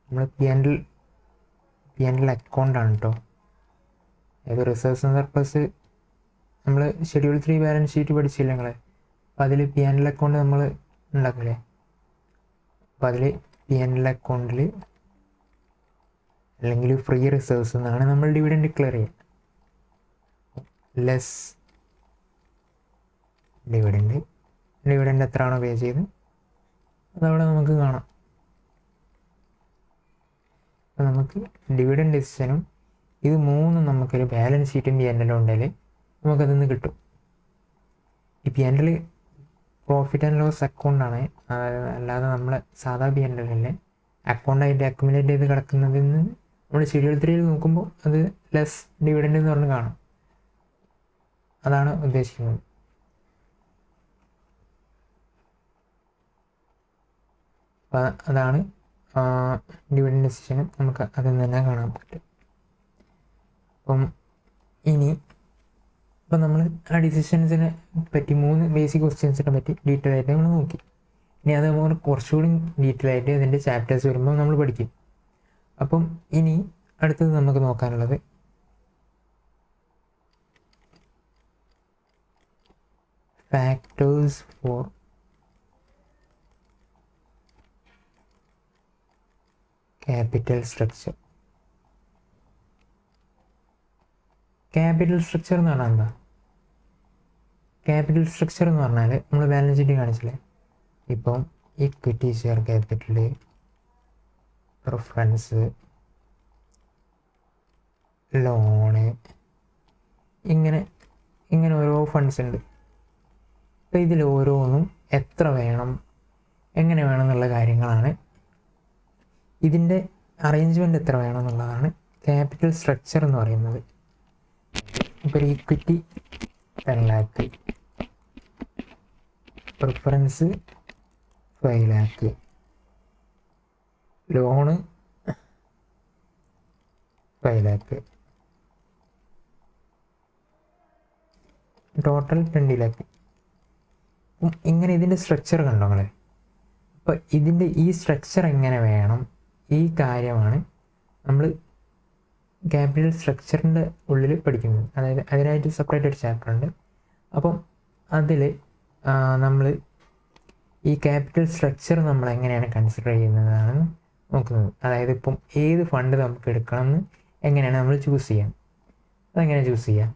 നമ്മൾ P&L അക്കൗണ്ടാണ് കേട്ടോ. അതായത് റിസർവ്സ് ആൻഡ് സർപ്ലസ് നമ്മൾ ഷെഡ്യൂൾ 3 ബാലൻസ് ഷീറ്റ് പഠിച്ചില്ല നിങ്ങൾ? അപ്പോൾ അതിൽ P&L അക്കൗണ്ട് നമ്മൾ ഉണ്ടാക്കില്ലേ? അപ്പോൾ അതിൽ P&L അക്കൗണ്ടിൽ അല്ലെങ്കിൽ ഫ്രീ റിസർവ്സ് എന്നാണ് നമ്മൾ ഡിവിഡൻഡ് ഡിക്ലെയർ ചെയ്യുക. ലെസ് ഡിവിഡൻഡ് എത്രയാണോ പേ ചെയ്ത് അതവിടെ നമുക്ക് കാണാം. അപ്പോൾ നമുക്ക് ഡിവിഡൻഡ് ഡിസിഷനും ഇത് മൂന്നും നമുക്കൊരു ബാലൻസ് ഷീറ്റും P&L ഉണ്ടെങ്കിൽ നമുക്കതിന്ന് കിട്ടും. ഈ P&L പ്രോഫിറ്റ് ആൻഡ് ലോസ് അക്കൗണ്ടാണ്, അല്ലാതെ നമ്മളെ സാധാ P&L അല്ലേ അക്കൗണ്ടായിട്ട് അക്യുമുലേറ്റ് ചെയ്ത് കിടക്കുന്നതിൽ നിന്ന് നമ്മൾ ഷെഡ്യൂൾ 3 നോക്കുമ്പോൾ അത് ലെസ് ഡിവിഡൻഡ് എന്ന് പറഞ്ഞ് കാണും. അതാണ് ഉദ്ദേശിക്കുന്നത്. അപ്പോൾ അതാണ് ഡിവിഡൻഡ് ഡിസിഷനും നമുക്ക് അതിൽ നിന്ന് തന്നെ കാണാൻ പറ്റും. അപ്പം ഇപ്പം നമ്മൾ ആ ഡിസിഷൻസിനെ പറ്റി 3 ബേസിക് ക്വസ്റ്റ്യൻസിനെ പറ്റി ഡീറ്റെയിൽ ആയിട്ട് നമ്മൾ നോക്കി. ഇനി അത് നമ്മൾ കുറച്ചുകൂടി ഡീറ്റെയിൽ ആയിട്ട് അതിൻ്റെ ചാപ്റ്റേഴ്സ് വരുമ്പോൾ നമ്മൾ പഠിക്കും. അപ്പം ഇനി അടുത്തത് നമുക്ക് നോക്കാനുള്ളത് factors for capital structure. Capital structure എന്ന് പറഞ്ഞാൽ എന്താ? ക്യാപിറ്റൽ സ്ട്രക്ചർ എന്ന് പറഞ്ഞാൽ നമ്മൾ ബാലൻസ് ഷീറ്റ് കാണിച്ചില്ലേ, ഇപ്പം equity share capital, preference, loan, ഇങ്ങനെ ഓരോ ഫണ്ട്സ് ഉണ്ട്. അപ്പോൾ ഇതിൽ ഓരോന്നും എത്ര വേണം, എങ്ങനെ വേണം എന്നുള്ള കാര്യങ്ങളാണ്, ഇതിൻ്റെ അറേഞ്ച്മെൻറ്റ് എത്ര വേണം എന്നുള്ളതാണ് ക്യാപിറ്റൽ സ്ട്രക്ചർ എന്ന് പറയുന്നത്. ഇപ്പോൾ ഒരു equity 10 lakh, preference 5 lakh, loan 5 lakh, total 20 lakh. ഇങ്ങനെ ഇതിൻ്റെ സ്ട്രക്ചർ കണ്ടോ നിങ്ങൾ? അപ്പോൾ ഇതിൻ്റെ ഈ സ്ട്രക്ചർ എങ്ങനെ വേണം, ഈ കാര്യമാണ് നമ്മൾ ക്യാപിറ്റൽ സ്ട്രക്ചറിൻ്റെ ഉള്ളിൽ പഠിക്കുന്നത്. അതായത് അതിനായിട്ട് സെപ്പറേറ്റ് ഒരു ചാപ്റ്റർ ഉണ്ട്. അപ്പം അതിൽ നമ്മൾ ഈ ക്യാപിറ്റൽ സ്ട്രക്ചർ നമ്മൾ എങ്ങനെയാണ് കൺസിഡർ ചെയ്യുന്നതാണ് നോക്കുന്നത്. അതായത് ഇപ്പം ഏത് ഫണ്ട് നമുക്ക് എടുക്കണമെന്ന് എങ്ങനെയാണ് നമ്മൾ ചൂസ് ചെയ്യാം. അതെങ്ങനെ ചൂസ് ചെയ്യാം?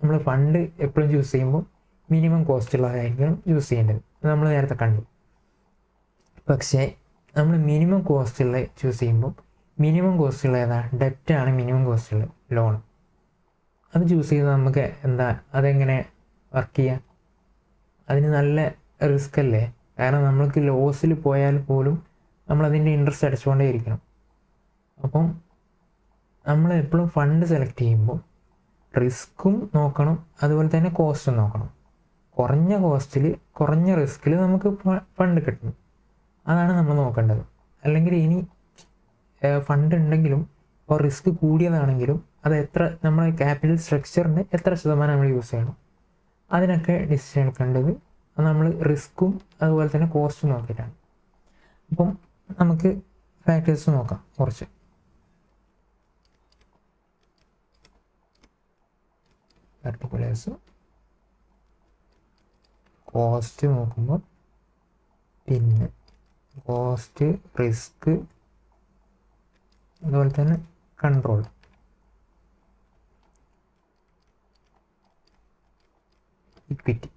നമ്മൾ ഫണ്ട് എപ്പോഴും ചൂസ് ചെയ്യുമ്പോൾ മിനിമം കോസ്റ്റുള്ളതായിരിക്കണം ചൂസ് ചെയ്യേണ്ടത്. നമ്മൾ നേരത്തെ കണ്ടു. പക്ഷേ നമ്മൾ മിനിമം കോസ്റ്റുള്ള ചൂസ് ചെയ്യുമ്പോൾ മിനിമം കോസ്റ്റുള്ള ഏതാണ്? ഡെറ്റാണ് മിനിമം കോസ്റ്റുള്ള ലോൺ. അത് ചൂസ് ചെയ്ത് നമുക്ക് അതെങ്ങനെ വർക്ക് ചെയ്യാം? അതിന് നല്ല റിസ്ക് അല്ലേ? കാരണം നമ്മൾക്ക് ലോസിൽ പോയാൽ പോലും നമ്മളതിൻ്റെ ഇൻട്രസ്റ്റ് അടച്ചുകൊണ്ടേ ഇരിക്കണം. അപ്പം നമ്മൾ എപ്പോഴും ഫണ്ട് സെലക്ട് ചെയ്യുമ്പോൾ റിസ്ക്കും നോക്കണം, അതുപോലെ തന്നെ കോസ്റ്റും നോക്കണം. കുറഞ്ഞ കോസ്റ്റിൽ കുറഞ്ഞ റിസ്കിൽ നമുക്ക് ഫണ്ട് കിട്ടണം, അതാണ് നമ്മൾ നോക്കേണ്ടത്. അല്ലെങ്കിൽ ഇനി ഫണ്ട് ഉണ്ടെങ്കിലും ഇപ്പോൾ റിസ്ക് കൂടിയതാണെങ്കിലും അത് നമ്മുടെ ക്യാപിറ്റൽ സ്ട്രക്ചറിൻ്റെ എത്ര ശതമാനം നമ്മൾ യൂസ് ചെയ്യണം, അതിനൊക്കെ ഡിസിഷൻ എടുക്കേണ്ടത് നമ്മൾ റിസ്ക്കും അതുപോലെ തന്നെ കോസ്റ്റും നോക്കിയിട്ടാണ്. അപ്പം നമുക്ക് ഫാക്ടേഴ്സ് നോക്കാം കുറച്ച്. പർട്ടിക്കുലേഴ്സ് കോസ്റ്റ് നോക്കുമ്പോൾ, പിന്നെ കോസ്റ്റ്, റിസ്ക്, അതുപോലെ തന്നെ കൺട്രോൾ. ഇക്വിറ്റി.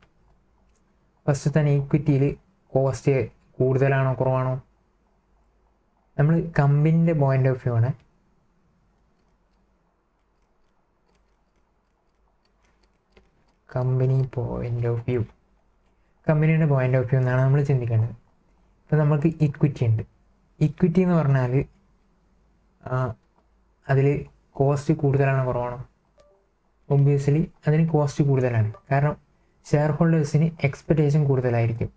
ഫസ്റ്റ് തന്നെ ഇക്വിറ്റിയിൽ കോസ്റ്റ് കൂടുതലാണോ കുറവാണോ? നമ്മൾ കമ്പനിൻ്റെ പോയിൻ്റ് ഓഫ് വ്യൂ ആണ്. കമ്പനിയുടെ പോയിൻ്റ് ഓഫ് വ്യൂ എന്നാണ് നമ്മൾ ചിന്തിക്കേണ്ടത്. ഇപ്പോൾ നമുക്ക് ഇക്വിറ്റി ഉണ്ട്. ഇക്വിറ്റി എന്ന് പറഞ്ഞാൽ അതിൽ കോസ്റ്റ് കൂടുതലാണോ കുറവാണോ? ഒബ്വിയസ്ലി അതിന് കോസ്റ്റ് കൂടുതലാണ്. കാരണം ഷെയർ ഹോൾഡേഴ്സിന് എക്സ്പെക്റ്റേഷൻ കൂടുതലായിരിക്കും.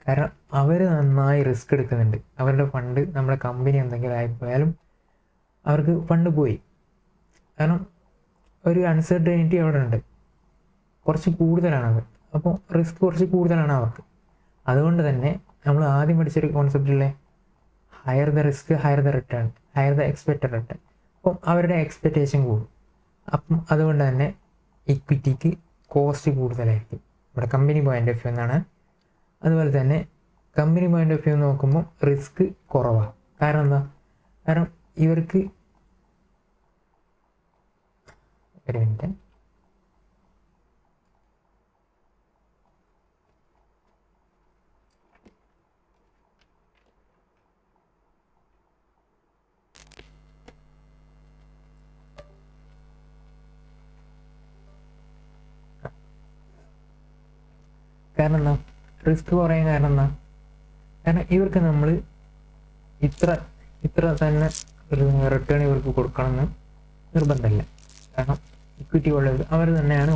കാരണം അവർ നന്നായി റിസ്ക് എടുക്കുന്നുണ്ട്. അവരുടെ ഫണ്ട് നമ്മുടെ കമ്പനി എന്തെങ്കിലും ആയിപ്പോയാലും അവർക്ക് ഫണ്ട് പോയി. കാരണം ഒരു അൺസർട്ടനിറ്റി അവിടെ ഉണ്ട്, കുറച്ച് കൂടുതലാണത്. അപ്പോൾ റിസ്ക് കുറച്ച് കൂടുതലാണ് അവർക്ക്. അതുകൊണ്ട് തന്നെ നമ്മൾ ആദ്യം പഠിച്ചൊരു കോൺസെപ്റ്റിലെ higher the risk higher the return, higher the expected return. അപ്പം അവരുടെ എക്സ്പെക്റ്റേഷൻ കൂടും. അപ്പം അതുകൊണ്ട് തന്നെ ഇക്വിറ്റിക്ക് കോസ്റ്റ് കൂടുതലായിരിക്കും ഇവിടെ കമ്പനി പോയിൻ്റ് ഓഫ് വ്യൂ എന്നാണ്. അതുപോലെ തന്നെ കമ്പനി പോയിൻ്റ് ഓഫ് വ്യൂ നോക്കുമ്പോൾ റിസ്ക് കുറവാണ്. കാരണം എന്താ? കാരണം ഇവർക്ക് ഒരു മിനിറ്റ്, കാരണം എന്താ റിസ്ക് കുറയാൻ കാരണം എന്താ? കാരണം ഇവർക്ക് നമ്മൾ ഇത്ര തന്നെ റിട്ടേൺ ഇവർക്ക് കൊടുക്കണമെന്ന് നിർബന്ധമില്ല. കാരണം ഇക്വിറ്റി ഉള്ളത് അവർ തന്നെയാണ്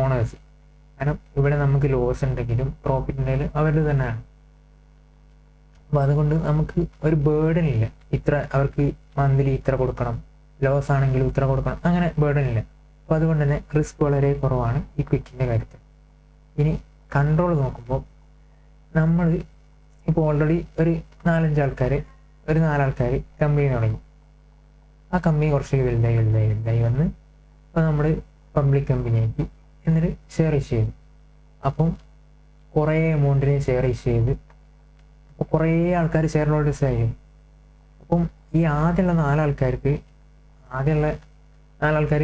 ഓണേഴ്സ്. കാരണം ഇവിടെ നമുക്ക് ലോസ് ഉണ്ടെങ്കിലും പ്രോഫിറ്റ് ഉണ്ടെങ്കിലും അവർ തന്നെയാണ്. അപ്പോൾ അതുകൊണ്ട് നമുക്ക് ഒരു ബേർഡൻ ഇല്ല. അവർക്ക് മന്ത്ലി ഇത്ര കൊടുക്കണം, ലോസ് ആണെങ്കിലും ഇത്ര കൊടുക്കണം, അങ്ങനെ ബേർഡൻ ഇല്ല. അപ്പോൾ അതുകൊണ്ട് തന്നെ റിസ്ക് വളരെ കുറവാണ് ഇക്വിറ്റിൻ്റെ കാര്യത്തിൽ. ഇനി കൺട്രോൾ നോക്കുമ്പോൾ നമ്മൾ ഇപ്പോൾ ഓൾറെഡി ഒരു 4 ആൾക്കാർ കമ്പനി തുടങ്ങി. ആ കമ്പനി കുറച്ച് വലുതായി വന്ന് അപ്പോൾ നമ്മൾ പബ്ലിക് കമ്പനിയാക്കി, എന്നിട്ട് ഷെയർ ഇഷ്യൂ ചെയ്തു. അപ്പം കുറേ എമൗണ്ടിന് ഷെയർ ഇഷ്യൂ ചെയ്ത് അപ്പോൾ കുറേ ആൾക്കാർ ഷെയർ ഹോൾഡേഴ്സ് ആയി. അപ്പം ഈ ആദ്യമുള്ള 4 ആൾക്കാർക്ക്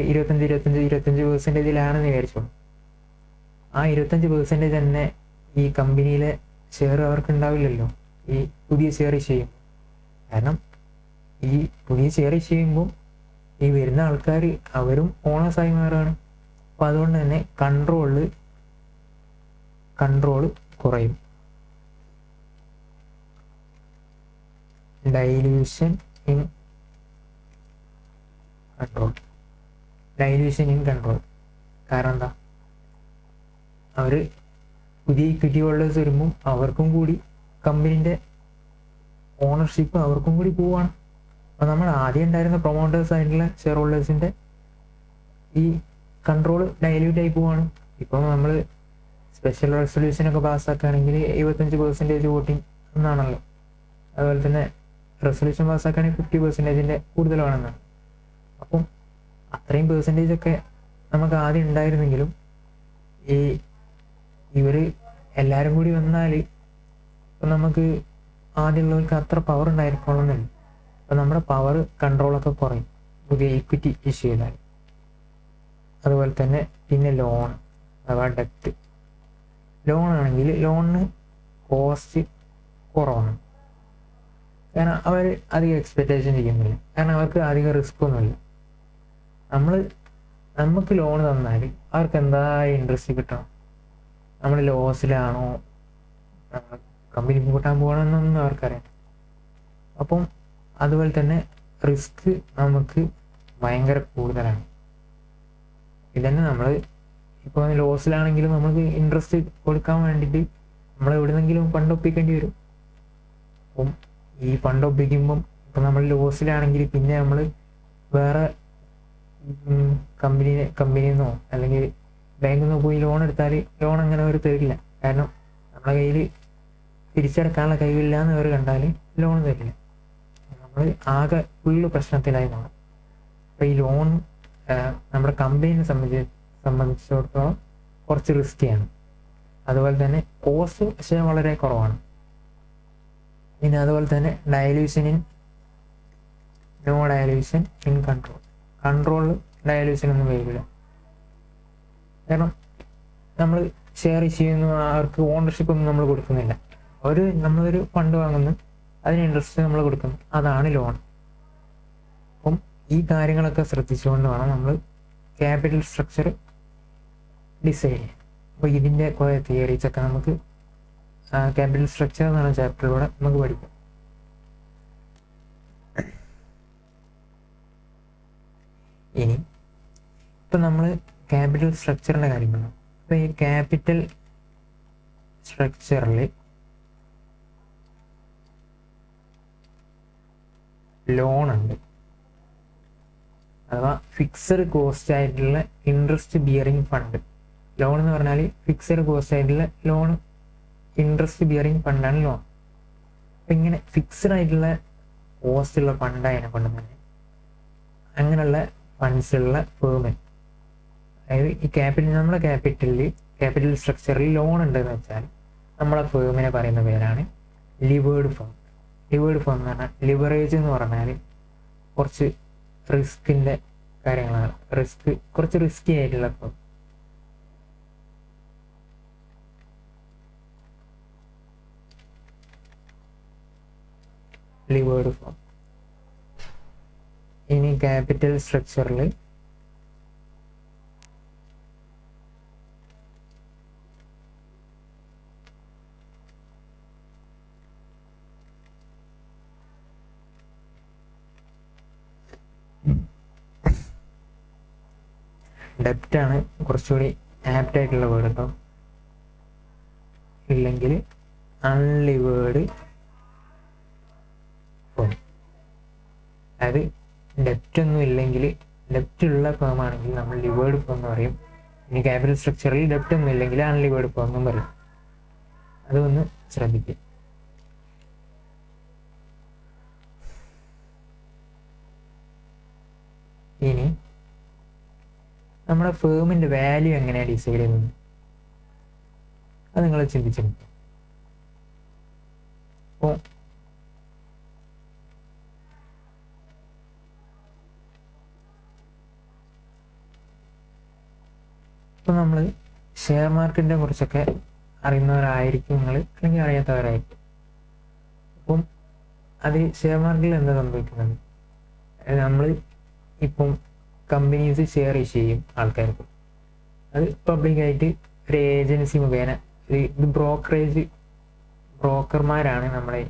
25% വിചാരിച്ചോളൂ. ആ 25% തന്നെ ഈ കമ്പനിയിലെ ഷെയർ അവർക്ക് ഉണ്ടാവില്ലല്ലോ ഈ പുതിയ ഷെയർ ഇഷ്യൂ ചെയ്യും. കാരണം ഈ പുതിയ ഷെയർ ഇഷ്യൂ ചെയ്യുമ്പോൾ ഈ വരുന്ന ആൾക്കാർ അവരും ഓണേഴ്സായി മാറുകയാണ്. അപ്പോൾ അതുകൊണ്ട് തന്നെ കൺട്രോൾ കുറയും. Dilution in control. കാരണം എന്താ? അവർ പുതിയ ഇക്വിറ്റി ഹോൾഡേഴ്സ് വരുമ്പോൾ അവർക്കും കൂടി കമ്പനീൻ്റെ ഓണർഷിപ്പ് അവർക്കും കൂടി പോവുകയാണ്. അപ്പോൾ നമ്മൾ ആദ്യം ഉണ്ടായിരുന്ന പ്രൊമോട്ടേഴ്സ് ആയിട്ടുള്ള ഷെയർ ഹോൾഡേഴ്സിൻ്റെ ഈ കൺട്രോൾ ഡൈല്യൂട്ട് ആയി പോവുകയാണ്. ഇപ്പം നമ്മൾ സ്പെഷ്യൽ റെസൊല്യൂഷനൊക്കെ പാസ്സാക്കുകയാണെങ്കിൽ 75% വോട്ടിംഗ് എന്നാണല്ലോ. അതുപോലെ തന്നെ റെസൊല്യൂഷൻ പാസ്സാക്കുകയാണെങ്കിൽ 50% കൂടുതൽ വേണമെന്നാണ്. അപ്പം അത്രയും പെർസെൻറ്റേജൊക്കെ നമുക്ക് ആദ്യം ഉണ്ടായിരുന്നെങ്കിലും ഇവർ എല്ലാവരും കൂടി വന്നാൽ ഇപ്പം നമുക്ക് ആദ്യമുള്ളവർക്ക് അത്ര പവർ ഉണ്ടായിരിക്കണമെന്നില്ല. അപ്പം നമ്മുടെ പവർ കൺട്രോളൊക്കെ കുറയും പുതിയ ഈക്വിറ്റി ഇഷ്യൂ ചെയ്താൽ. അതുപോലെ തന്നെ പിന്നെ ലോൺ അഥവാ ഡെപ്റ്റ്. ലോണാണെങ്കിൽ ലോണിന് കോസ്റ്റ് കുറവാണ്. കാരണം അവർ അധികം എക്സ്പെക്റ്റേഷൻ ചെയ്യുന്നില്ല. കാരണം അവർക്ക് അധികം റിസ്ക് ഒന്നുമില്ല. നമുക്ക് ലോൺ തന്നാൽ അവർക്ക് എന്താ ഇൻട്രസ്റ്റ് കിട്ടണം? നമ്മൾ ലോസിലാണോ, കമ്പനി കൂട്ടാൻ പോകണമെന്നൊന്നും അവർക്കറിയാം. അപ്പം അതുപോലെ തന്നെ റിസ്ക് നമുക്ക് ഭയങ്കര കൂടുതലാണ്. ഇതന്നെ നമ്മൾ ഇപ്പോൾ ലോസിലാണെങ്കിലും നമുക്ക് ഇൻട്രസ്റ്റ് കൊടുക്കാൻ വേണ്ടിയിട്ട് നമ്മൾ എവിടെന്നെങ്കിലും ഫണ്ട് ഒപ്പിക്കേണ്ടി വരും. അപ്പം ഈ ഫണ്ട് ഒപ്പിക്കുമ്പം ഇപ്പം നമ്മൾ ലോസിലാണെങ്കിൽ പിന്നെ നമ്മൾ വേറെ കമ്പനിയിൽ നിന്നോ അല്ലെങ്കിൽ ബാങ്കിൽ നിന്നോ പോയി ലോൺ എടുത്താൽ ലോൺ അങ്ങനെ അവർ തരില്ല. കാരണം നമ്മളെ കയ്യിൽ തിരിച്ചടക്കാനുള്ള കഴിവില്ല എന്ന് അവർ കണ്ടാൽ ലോൺ തരില്ല. നമ്മൾ ആകെ ഫുള്ള് പ്രശ്നത്തിലായി മാറും. അപ്പോൾ ഈ ലോൺ നമ്മുടെ കമ്പനീനെ സംബന്ധിച്ചിടത്തോളം കുറച്ച് റിസ്ക്കിയാണ്. അതുപോലെ തന്നെ കോസ്റ്റ് പക്ഷേ വളരെ കുറവാണ്. പിന്നെ അതുപോലെ തന്നെ നോ ഡയലൂഷൻ ഇൻ കൺട്രോളിൽ ഡയലൂഷൻ ഒന്നും വരില്ല. കാരണം നമ്മൾ ഷെയർ ഇഷ്യൂ ചെയ്യുന്ന അവർക്ക് ഓണർഷിപ്പ് ഒന്നും നമ്മൾ കൊടുക്കുന്നില്ല. നമ്മളൊരു ഫണ്ട് വാങ്ങുന്നു, അതിന് ഇൻട്രസ്റ്റ് നമ്മൾ കൊടുക്കുന്നു, അതാണ് ലോൺ. അപ്പം ഈ കാര്യങ്ങളൊക്കെ ശ്രദ്ധിച്ചുകൊണ്ട് വേണം നമ്മൾ ക്യാപിറ്റൽ സ്ട്രക്ചർ ഡിസൈഡ് ചെയ്യാൻ. അപ്പോൾ ഇതിൻ്റെ കുറേ തിയറീസൊക്കെ നമുക്ക് ക്യാപിറ്റൽ സ്ട്രക്ചർ എന്ന് പറഞ്ഞ ചാപ്റ്ററിലൂടെ നമുക്ക് പഠിക്കാം. ഇനി ഇപ്പം നമ്മൾ ക്യാപിറ്റൽ സ്ട്രക്ചറിൻ്റെ കാര്യം പറഞ്ഞു. അപ്പോൾ ഈ ക്യാപിറ്റൽ സ്ട്രക്ചറിൽ ലോൺ ഉണ്ട്, അഥവാ ഫിക്സഡ് കോസ്റ്റ് ആയിട്ടുള്ള ഇൻട്രസ്റ്റ് ബിയറിംഗ് ഫണ്ട്. ലോൺ എന്ന് പറഞ്ഞാൽ ഫിക്സഡ് കോസ്റ്റ് ആയിട്ടുള്ള ലോൺ, ഇൻട്രസ്റ്റ് ബിയറിംഗ് ഫണ്ടാണ് ലോൺ. അപ്പം ഇങ്ങനെ ഫിക്സഡ് ആയിട്ടുള്ള കോസ്റ്റ് ഉള്ള ഫണ്ടായതിനെ കൊണ്ട് തന്നെ അങ്ങനെയുള്ള ഫണ്ട്സ് ഉള്ള ഫേമിന്, അതായത് ഈ നമ്മുടെ ക്യാപിറ്റൽ സ്ട്രക്ചറിൽ ലോൺ ഉണ്ടെന്ന് വെച്ചാൽ നമ്മളെ ഫേമിനെ പറയുന്ന പേരാണ് ലിവേർഡ് ഫേം. ലിവേർഡ് ഫേം എന്ന് പറഞ്ഞാൽ ലിവറേജ് എന്ന് പറഞ്ഞാൽ കുറച്ച് റിസ്കിൻ്റെ കാര്യങ്ങളാണ്. കുറച്ച് റിസ്കി ആയിട്ടുള്ള ഫേം. Levered firm. ഇനി ക്യാപിറ്റൽ സ്ട്രക്ചറിൽ ഡെപ്റ്റാണ് കുറച്ചുകൂടി ആപ്റ്റ് ആയിട്ടുള്ള വേർഡ് കേട്ടോ. ഇല്ലെങ്കിൽ അൺലിവേർഡ് ഫേം. അതായത് ഡെപ്റ്റ് ഒന്നും ഇല്ലെങ്കിൽ, ഡെപ്റ്റ് ഉള്ള ഫേം ആണെങ്കിൽ നമ്മൾ ലിവേർഡ് ഫേം എന്ന് പറയും. ഇനി ക്യാപിറ്റൽ സ്ട്രക്ചറിൽ ഡെപ്റ്റ് ഒന്നും ഇല്ലെങ്കിൽ അൺലിവേർഡ് ഫേം എന്നും പറയും. അതൊന്ന് ശ്രദ്ധിക്കുക. ഇനി നമ്മുടെ ഫേമിൻ്റെ വാല്യൂ എങ്ങനെയാണ് ഡിസൈഡ് ചെയ്യുന്നത്? അത് നിങ്ങൾ ചിന്തിച്ചിട്ടുണ്ട്. അപ്പോൾ നമ്മൾ ഷെയർ മാർക്കറ്റിനെ കുറിച്ചൊക്കെ അറിയുന്നവരായിരിക്കും നിങ്ങൾ, അല്ലെങ്കിൽ അറിയാത്തവരായിരിക്കും. അപ്പം അത് ഷെയർ മാർക്കറ്റിൽ എന്താ സംഭവിക്കുന്നത്? നമ്മൾ ഇപ്പം കമ്പനീസ് ഷെയർ ഇഷ്യൂ ചെയ്യും ആൾക്കാർക്ക്. അത് പബ്ലിക്കായിട്ട് ഒരു ഏജൻസി മുഖേന ഇത് ബ്രോക്കർമാരാണ് നമ്മളെ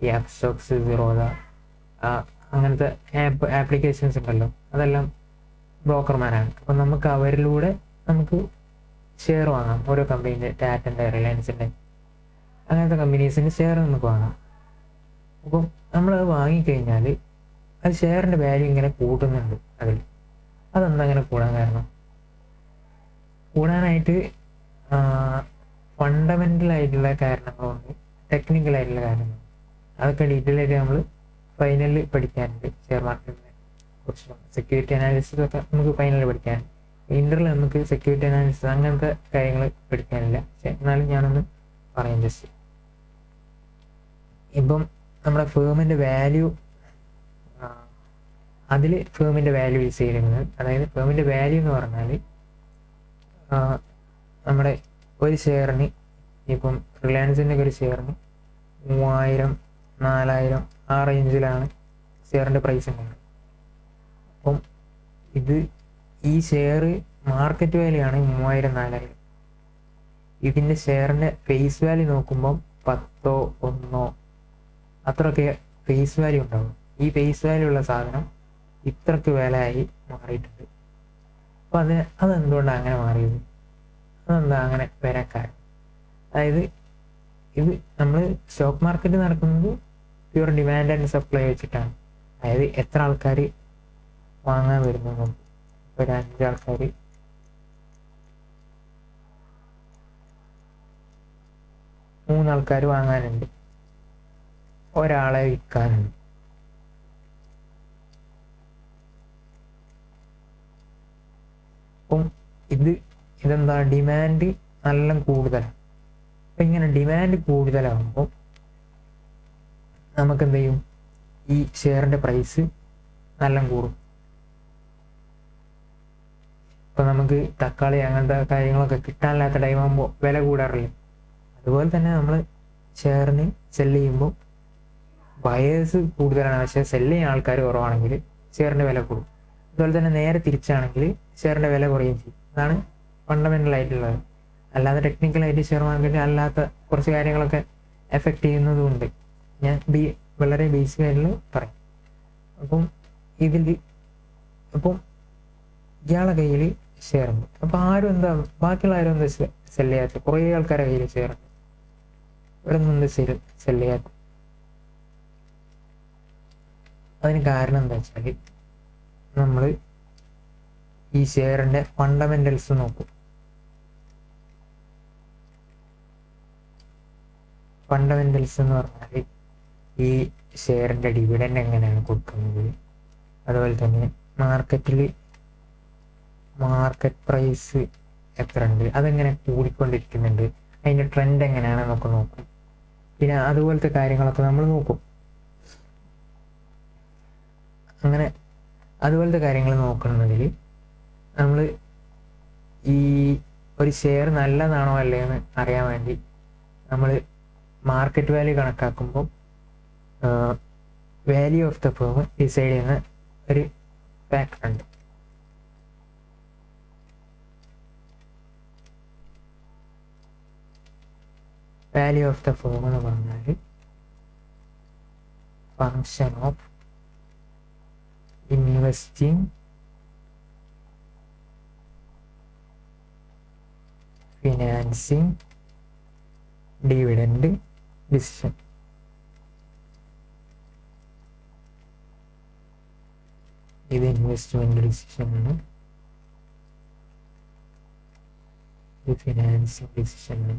ഈ അപ്സ്റ്റോക്സ്, സിറോദ, അങ്ങനത്തെ ആപ്ലിക്കേഷൻസ് ഉണ്ടല്ലോ, അതെല്ലാം ബ്രോക്കർമാരാണ്. അപ്പം നമുക്ക് അവരിലൂടെ നമുക്ക് ഷെയർ വാങ്ങാം. ഓരോ കമ്പനീൻ്റെ, ടാറ്റൻ്റെ, റിലയൻസിൻ്റെ, അങ്ങനത്തെ കമ്പനീസിൻ്റെ ഷെയർ നമുക്ക് വാങ്ങാം. അപ്പം നമ്മളത് വാങ്ങിക്കഴിഞ്ഞാൽ അത് ഷെയറിൻ്റെ വാല്യൂ ഇങ്ങനെ കൂട്ടുന്നുണ്ട്. അതെന്താ അങ്ങനെ കൂടാൻ കാരണം? കൂടാനായിട്ട് ഫണ്ടമെൻ്റൽ ആയിട്ടുള്ള കാരണങ്ങളുണ്ട്, ടെക്നിക്കൽ ആയിട്ടുള്ള കാരണങ്ങളുണ്ട്. അതൊക്കെ ഡീറ്റെയിൽ ആയിട്ട് നമ്മൾ ഫൈനലിൽ പഠിക്കാനുണ്ട്. ഷെയർ മാർക്കറ്റിനെ കുറിച്ച് സെക്യൂരിറ്റി അനാലിസിസ് ഒക്കെ നമുക്ക് ഫൈനലിൽ പഠിക്കാനുണ്ട്. ഇൻ്ററിൽ നമുക്ക് സെക്യൂരിറ്റി അനാലിസിസ് അങ്ങനത്തെ കാര്യങ്ങൾ പഠിക്കാനില്ല. പക്ഷെ എന്നാലും ഞാനൊന്ന് പറയാം ജസ്റ്റ്. ഇപ്പം നമ്മുടെ ഫേമിൻ്റെ വാല്യൂ, അതിൽ ഫേമിൻ്റെ വാല്യൂ യൂസ് ചെയ്യുന്നത്, അതായത് ഫേമിൻ്റെ വാല്യൂ എന്ന് പറഞ്ഞാൽ നമ്മുടെ ഒരു ഷെയറിന്, ഇപ്പം റിലയൻസിൻ്റെ ഒരു ഷെയറിന് 3000, 4000 ആ റേഞ്ചിലാണ് ഷെയറിൻ്റെ പ്രൈസ് ഉണ്ടാകുന്നത്. അപ്പം ഈ ഷെയർ മാർക്കറ്റ് വാല്യൂ ആണ് 3000, 4000. ഇതിൻ്റെ ഷെയറിൻ്റെ ഫേസ് വാല്യൂ നോക്കുമ്പം 10, 1 അത്രയൊക്കെ ഫേസ് വാല്യൂ ഉണ്ടാകും. ഈ ഫേസ് വാല്യൂ ഉള്ള സാധനം ഇത്രയ്ക്ക് വിലയായി മാറിയിട്ടുണ്ട്. അപ്പോൾ അതെന്തുകൊണ്ടാണ് അങ്ങനെ മാറിയത്? അതെന്താ അങ്ങനെ വരാൻ കാരണം? അതായത് ഇത് നമ്മൾ സ്റ്റോക്ക് മാർക്കറ്റ് നടക്കുന്നത് പ്യുവർ ഡിമാൻഡ് ആൻഡ് സപ്ലൈ വെച്ചിട്ടാണ്. അതായത് എത്ര ആൾക്കാർ വാങ്ങാൻ വരുന്നു, ഒരു 5 ആൾക്കാർ 3 ആൾക്കാർ വാങ്ങാനുണ്ട്, ഒരാളെ വിൽക്കാനുണ്ട്. അപ്പം ഇതെന്താ, ഡിമാൻഡ് നല്ല കൂടുതലാണ്. അപ്പം ഇങ്ങനെ ഡിമാൻഡ് കൂടുതലാകുമ്പോൾ നമുക്ക് എന്ത് ചെയ്യും, ഈ ഷെയറിൻ്റെ പ്രൈസ് നല്ല കൂടും. ഇപ്പം നമുക്ക് തക്കാളി അങ്ങനത്തെ കാര്യങ്ങളൊക്കെ കിട്ടാനില്ലാത്ത ടൈം ആകുമ്പോൾ വില കൂടാറില്ല. അതുപോലെ തന്നെ നമ്മൾ ഷെയറിന് സെല്ല് ചെയ്യുമ്പോൾ ബയേഴ്സ് കൂടുതലാണ്, പക്ഷേ സെല്ല് ചെയ്യുന്ന ആൾക്കാർ കുറവാണെങ്കിൽ ഷെയറിൻ്റെ വില കൂടും. അതുപോലെ തന്നെ നേരെ തിരിച്ചാണെങ്കിൽ ഷെയറിൻ്റെ വില കുറയുകയും ചെയ്യും. അതാണ് ഫണ്ടമെൻ്റൽ ആയിട്ടുള്ളത്. അല്ലാതെ ടെക്നിക്കലായിട്ട് ഷെയർ മാർക്കറ്റ് അല്ലാത്ത കുറച്ച് കാര്യങ്ങളൊക്കെ എഫക്റ്റ് ചെയ്യുന്നതുകൊണ്ട് ഞാൻ വളരെ ബേസിക് ആയിട്ടുള്ള പറയും. അപ്പം ഇയാളെ കയ്യിൽ ഷെയർ ഉണ്ട്. അപ്പോൾ ബാക്കിയുള്ള ആരും എന്താ സെല് ചെയ്യാത്ത? കുറേ ആൾക്കാരുടെ കയ്യിൽ ഷെയർ ഉണ്ട്, ഇവിടെ നിന്ന് സെല് ചെയ്യാത്ത. അതിന് കാരണം എന്താ വെച്ചാൽ നമ്മൾ ഈ ഷെയറിൻ്റെ ഫണ്ടമെൻ്റൽസ് നോക്കും. ഫണ്ടമെൻ്റൽസ് എന്ന് പറഞ്ഞാൽ ഈ ഷെയറിൻ്റെ ഡിവിഡൻഡ് എങ്ങനെയാണ് കൊടുക്കുന്നത്, അതുപോലെ തന്നെ മാർക്കറ്റ് പ്രൈസ് എത്ര ഉണ്ട്, അതെങ്ങനെ കൂടിക്കൊണ്ടിരിക്കുന്നുണ്ട്, അതിൻ്റെ ട്രെൻഡ് എങ്ങനെയാണ് നമുക്ക് നോക്കും. പിന്നെ അതുപോലത്തെ കാര്യങ്ങളൊക്കെ നമ്മൾ നോക്കും. അങ്ങനെ അതുപോലത്തെ കാര്യങ്ങൾ നോക്കുന്നതിൽ നമ്മൾ ഈ ഒരു ഷെയർ നല്ലതാണോ അല്ലേ എന്ന് അറിയാൻ വേണ്ടി നമ്മൾ മാർക്കറ്റ് വാല്യൂ കണക്കാക്കുമ്പോൾ value of the firm decide ചെയ്യുന്ന ഒരു ഫാക്ടർ ഉണ്ട്. വാല്യൂ ഓഫ് ദ ഫേം എന്ന് പറഞ്ഞാൽ function of investing, financing, dividend, decision. ഇത് ഇൻവെസ്റ്റ്മെന്റ് ഡിസിഷനാണ്, ഇത് ഫിനാൻസിങ് ഡിസിഷനാണ്,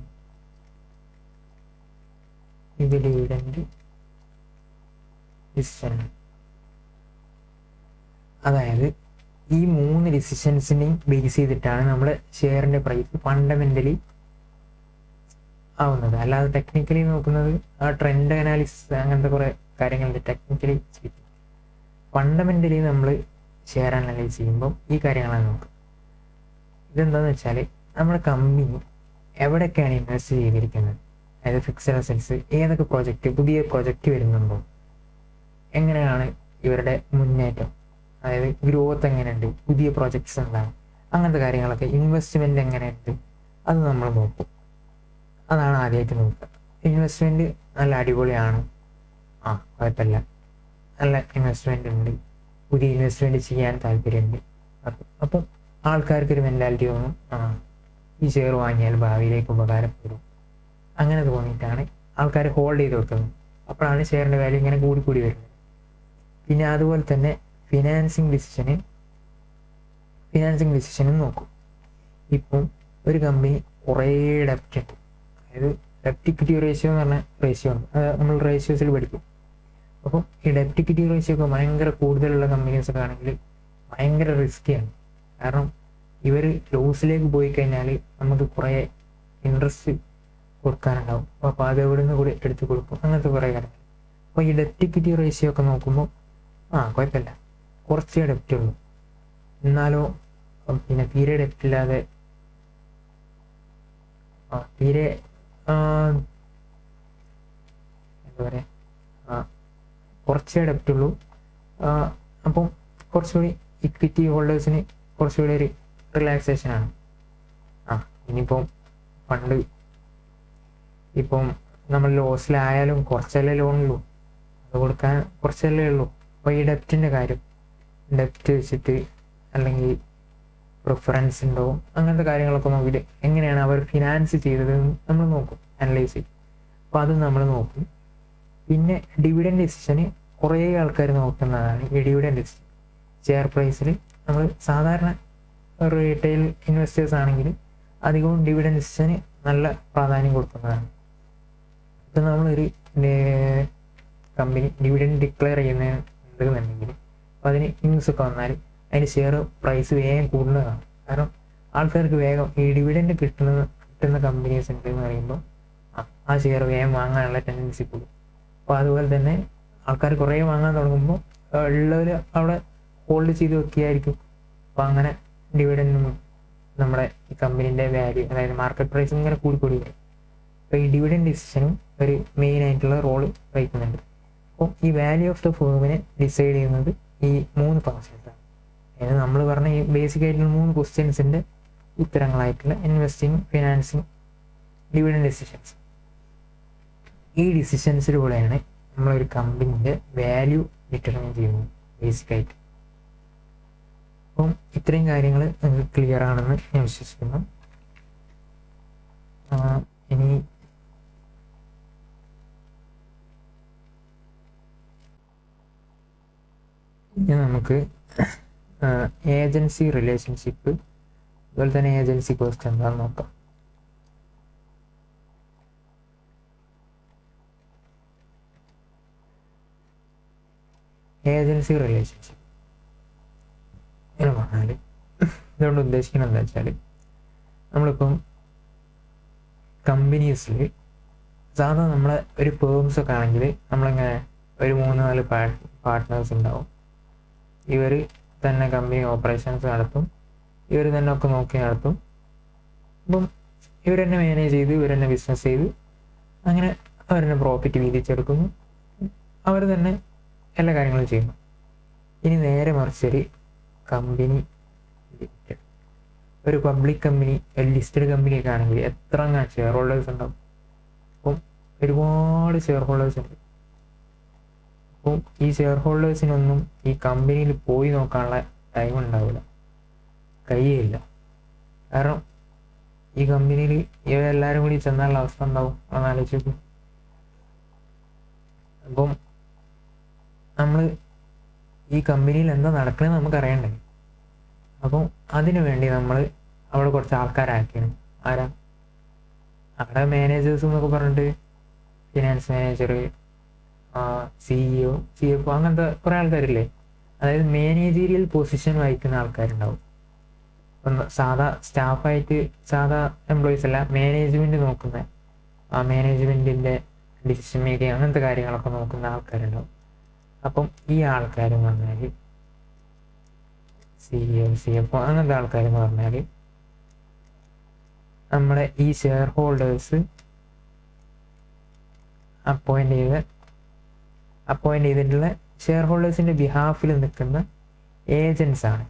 ഇത് ഡിവിഡൻഡ് ഡിസിഷനാണ്. അതായത് ഈ 3 ഡിസിഷൻസിനെയും ബേസ് ചെയ്തിട്ടാണ് നമ്മൾ ഷെയറിൻ്റെ പ്രൈസ് ഫണ്ടമെൻ്റലി ആവുന്നത്. അല്ലാതെ ടെക്നിക്കലി നോക്കുന്നത് ആ ട്രെൻഡ് അനാലിസിസ് അങ്ങനത്തെ കുറേ കാര്യങ്ങളുണ്ട്. ടെക്നിക്കലി ഫണ്ടമെൻ്റലി നമ്മൾ ഷെയർ അനലൈസ് ചെയ്യുമ്പം ഈ കാര്യങ്ങളാണ് നോക്കുക. ഇതെന്താണെന്ന് വെച്ചാൽ നമ്മുടെ കമ്പനി എവിടെയൊക്കെയാണ് ഇൻവെസ്റ്റ് ചെയ്തിരിക്കുന്നത്, അതായത് ഫിക്സഡ് അസറ്റ്സ്, ഏതൊക്കെ പുതിയ പ്രോജക്റ്റ് വരുന്നുണ്ടോ, എങ്ങനെയാണ് ഇവരുടെ മുന്നേറ്റം, അതായത് ഗ്രോത്ത് എങ്ങനെയുണ്ട്, പുതിയ പ്രോജക്ട്സ് എന്താണ്, അങ്ങനത്തെ കാര്യങ്ങളൊക്കെ, ഇൻവെസ്റ്റ്മെൻറ്റ് എങ്ങനെയുണ്ട്, അത് നമ്മൾ നോക്കും. അതാണ് ആദ്യമായിട്ട് നോക്കുക. ഇൻവെസ്റ്റ്മെൻറ്റ് നല്ല അടിപൊളിയാണ്, കുഴപ്പമില്ല, നല്ല ഇൻവെസ്റ്റ്മെൻറ്റ് ഉണ്ട്, പുതിയ ഇൻവെസ്റ്റ്മെൻറ്റ് ചെയ്യാൻ താല്പര്യമുണ്ട്. അപ്പം ആൾക്കാർക്കൊരു മെൻറ്റാലിറ്റി തോന്നും, ഈ ഷെയർ വാങ്ങിയാൽ ഭാവിയിലേക്ക് ഉപകാരപ്പെടും. അങ്ങനെ തോന്നിയിട്ടാണ് ആൾക്കാർ ഹോൾഡ് ചെയ്ത് വെക്കുന്നത്. അപ്പോഴാണ് ഷെയറിൻ്റെ വാല്യൂ ഇങ്ങനെ കൂടി വരുന്നത്. പിന്നെ അതുപോലെ തന്നെ ഫിനാൻസിങ് ഡിസിഷനും നോക്കും. ഇപ്പം ഒരു കമ്പനി കുറേ ഡെപ്റ്റ് ഉണ്ട്, അതായത് ഡെപ്റ്റ് ഇക്വിറ്റി റേഷ്യോ എന്ന് പറഞ്ഞ റേഷ്യോ ഉണ്ട്, അത് നമ്മൾ റേഷ്യോസിൽ പഠിക്കും. അപ്പം ഈ ഡെപ്റ്റ് ഇക്വിറ്റി റേഷ്യോ ഒക്കെ ഭയങ്കര കൂടുതലുള്ള കമ്പനീസൊക്കെ ആണെങ്കിൽ ഭയങ്കര റിസ്ക്കിയാണ്. കാരണം ഇവർ ലോസിലേക്ക് പോയി കഴിഞ്ഞാൽ നമുക്ക് കുറേ ഇൻട്രസ്റ്റ് കൊടുക്കാനുണ്ടാവും, അപ്പോൾ അത് എവിടെ നിന്ന് കൂടി എടുത്ത് കൊടുക്കും, അങ്ങനത്തെ കുറേ കാര്യങ്ങൾ. അപ്പോൾ ഈ ഡെപ്റ്റ് ഇക്വിറ്റി റേഷ്യോ ഒക്കെ നോക്കുമ്പോൾ കുഴപ്പമില്ല, കുറച്ചേ ഡെപ്റ്റ് ഉള്ളൂ, എന്നാലോ പിന്നെ തീരെ ഡെപ്റ്റ് ഇല്ലാതെ തീരെ എന്താ പറയുക കുറച്ചേ ഡെപ്റ്റ് ഉള്ളൂ. അപ്പം കുറച്ചുകൂടി ഇക്വിറ്റി ഹോൾഡേഴ്സിന് കുറച്ചുകൂടി ഒരു റിലാക്സേഷനാണ്. ഇനിയിപ്പം ഫണ്ട് ഇപ്പം നമ്മൾ ലോസിലായാലും കുറച്ചല്ലേ ലോണുള്ളൂ, അത് കൊടുക്കാൻ കുറച്ചല്ലേ ഉള്ളൂ. അപ്പോൾ ഈ ഡെപ്റ്റിൻ്റെ കാര്യം, ഡെപ്റ്റ് വെച്ചിട്ട് അല്ലെങ്കിൽ പ്രിഫറൻസ് ഉണ്ടോ, അങ്ങനത്തെ കാര്യങ്ങളൊക്കെ നോക്കിയിട്ട് എങ്ങനെയാണ് അവർ ഫിനാൻസ് ചെയ്തതെന്ന് നമ്മൾ നോക്കും, അനലൈസ് ചെയ്യും. അപ്പോൾ അത് നമ്മൾ നോക്കും. പിന്നെ ഡിവിഡൻഡ് ഡിസിഷന് കുറേ ആൾക്കാർ നോക്കുന്നതാണ് ഈ ഡിവിഡൻഡ് ഡിസിഷൻ. ഷെയർ പ്രൈസിൽ നമ്മൾ സാധാരണ റീറ്റെയിൽ ഇൻവെസ്റ്റേഴ്സ് ആണെങ്കിൽ അധികവും ഡിവിഡൻഡ് ഡിസിഷന് നല്ല പ്രാധാന്യം കൊടുക്കുന്നതാണ്. ഇപ്പം നമ്മളൊരു കമ്പനി ഡിവിഡൻഡ് ഡിക്ലെയർ ചെയ്യുന്നുണ്ടെന്നുണ്ടെങ്കിൽ അപ്പോൾ അതിന് ന്യൂസൊക്കെ വന്നാൽ അതിൻ്റെ ഷെയർ പ്രൈസ് വേഗം കൂടുന്നതാണ്. കാരണം ആൾക്കാർക്ക് വേഗം ഈ ഡിവിഡൻഡ് കിട്ടുന്ന കമ്പനീസ് ഉണ്ട് എന്ന് പറയുമ്പോൾ ആ ഷെയർ വേഗം വാങ്ങാനുള്ള ടെൻഡൻസി കൂടും. അപ്പോൾ അതുപോലെ തന്നെ ആൾക്കാർ കുറേ വാങ്ങാൻ തുടങ്ങുമ്പോൾ ഉള്ളവർ അവിടെ ഹോൾഡ് ചെയ്ത് വെക്കുകയായിരിക്കും. അപ്പോൾ അങ്ങനെ ഡിവിഡൻഡും നമ്മുടെ ഈ കമ്പനീൻ്റെ വാല്യൂ, അതായത് മാർക്കറ്റ് പ്രൈസ് ഇങ്ങനെ കൂടിക്കൂടി വരും. അപ്പോൾ ഈ ഡിവിഡൻഡ് ഡിസിഷനും ഒരു മെയിൻ ആയിട്ടുള്ള റോള് വഹിക്കുന്നുണ്ട്. അപ്പോൾ ഈ വാല്യൂ ഓഫ് ദ ഫേമിനെ ഡിസൈഡ് ചെയ്യുന്നത് ഈ 3 ഫങ്ഷൻസാണ്. അതായത് നമ്മൾ പറഞ്ഞ ഈ ബേസിക് ആയിട്ടുള്ള 3 ക്വസ്റ്റ്യൻസിൻ്റെ ഉത്തരങ്ങളായിട്ടുള്ള ഇൻവെസ്റ്റിംഗ്, ഫിനാൻസിങ്, ഡിവിഡൻഡ് ഡിസിഷൻസ്. ഈ ഡിസിഷൻസിലൂടെയാണ് നമ്മളൊരു കമ്പനീൻ്റെ വാല്യൂ ഡിറ്റർമിൻ ചെയ്യുന്നത് ബേസിക്കായിട്ട്. അപ്പം ഇത്രയും കാര്യങ്ങൾ നിങ്ങൾക്ക് ക്ലിയർ ആണെന്ന് ഞാൻ വിശ്വസിക്കുന്നു. ഇനി നമുക്ക് ഏജൻസി റിലേഷൻഷിപ്പ്, അതുപോലെ തന്നെ ഏജൻസി കോസ്റ്റ് എന്താണെന്ന് നോക്കാം. ഏജൻസി റിലേഷൻഷിപ്പ് എന്ന് പറഞ്ഞാൽ ഇതുകൊണ്ട് ഉദ്ദേശിക്കുന്നത് എന്താ വെച്ചാൽ, നമ്മളിപ്പം കമ്പനീസിൽ സാധാരണ നമ്മളെ ഒരു ഫേംസൊക്കെ ആണെങ്കിൽ നമ്മളിങ്ങനെ ഒരു 3-4 പാർട്ട്നേഴ്സ് ഉണ്ടാവും. ഇവർ തന്നെ കമ്പനി ഓപ്പറേഷൻസ് നടത്തും, ഇവർ തന്നെ ഒക്കെ നോക്കി നടത്തും. അപ്പം ഇവർ തന്നെ മാനേജ് ചെയ്ത്, ഇവർ തന്നെ ബിസിനസ് ചെയ്ത്, അങ്ങനെ അവർ തന്നെ പ്രോഫിറ്റ് വീതിച്ചെടുക്കുന്നു, അവർ തന്നെ എല്ലാ കാര്യങ്ങളും ചെയ്യുന്നു. ഇനി നേരെ മറിച്ചൊരു കമ്പനി, ഒരു പബ്ലിക് കമ്പനി, ഒരു ലിസ്റ്റഡ് കമ്പനിയൊക്കെ ആണെങ്കിൽ എത്ര ഷെയർ ഹോൾഡേഴ്സ് ഉണ്ടാവും. അപ്പം ഒരുപാട് ഷെയർ ഹോൾഡേഴ്സ് ഉണ്ട്. അപ്പോൾ ഈ ഷെയർ ഹോൾഡേഴ്സിനൊന്നും ഈ കമ്പനിയിൽ പോയി നോക്കാനുള്ള ടൈം ഉണ്ടാവില്ല, കഴിയില്ല. കാരണം ഈ കമ്പനിയിൽ ഇവരെല്ലാവരും കൂടി ചെന്നാലുള്ള അവസ്ഥ ഉണ്ടാവും, അതൊന്ന് ആലോചിക്കും. അപ്പം നമ്മൾ ഈ കമ്പനിയിൽ എന്താ നടക്കണമെന്ന് നമുക്ക് അറിയണ്ടേ. അപ്പം അതിനു വേണ്ടി നമ്മൾ അവിടെ കുറച്ച് ആൾക്കാരാക്കിയാണ്. ആരാ? അവിടെ മാനേജേഴ്സ് എന്നൊക്കെ പറഞ്ഞിട്ട് ഫിനാൻസ് മാനേജർ, CEO, CFO, അങ്ങനത്തെ കുറേ ആൾക്കാരില്ലേ. അതായത് മാനേജീരിയൽ പൊസിഷൻ വഹിക്കുന്ന ആൾക്കാരുണ്ടാവും. ഇപ്പം സാധാ സ്റ്റാഫായിട്ട് സാധാ എംപ്ലോയീസ് അല്ല, മാനേജ്മെൻറ്റ് നോക്കുന്ന, ആ മാനേജ്മെൻറ്റിൻ്റെ ഡിസിഷൻ മേക്കിങ് അങ്ങനത്തെ കാര്യങ്ങളൊക്കെ നോക്കുന്ന ആൾക്കാരുണ്ടാവും. അപ്പം ഈ ആൾക്കാരെന്ന് പറഞ്ഞാൽ CEO, CFO അങ്ങനത്തെ ആൾക്കാരെന്ന് പറഞ്ഞാൽ നമ്മുടെ ഈ ഷെയർ ഹോൾഡേഴ്സ് അപ്പോയിൻ്റ് ചെയ്തിട്ടുള്ള ഷെയർ ഹോൾഡേഴ്സിൻ്റെ ബിഹാഫിൽ നിൽക്കുന്ന ഏജൻസാണ്.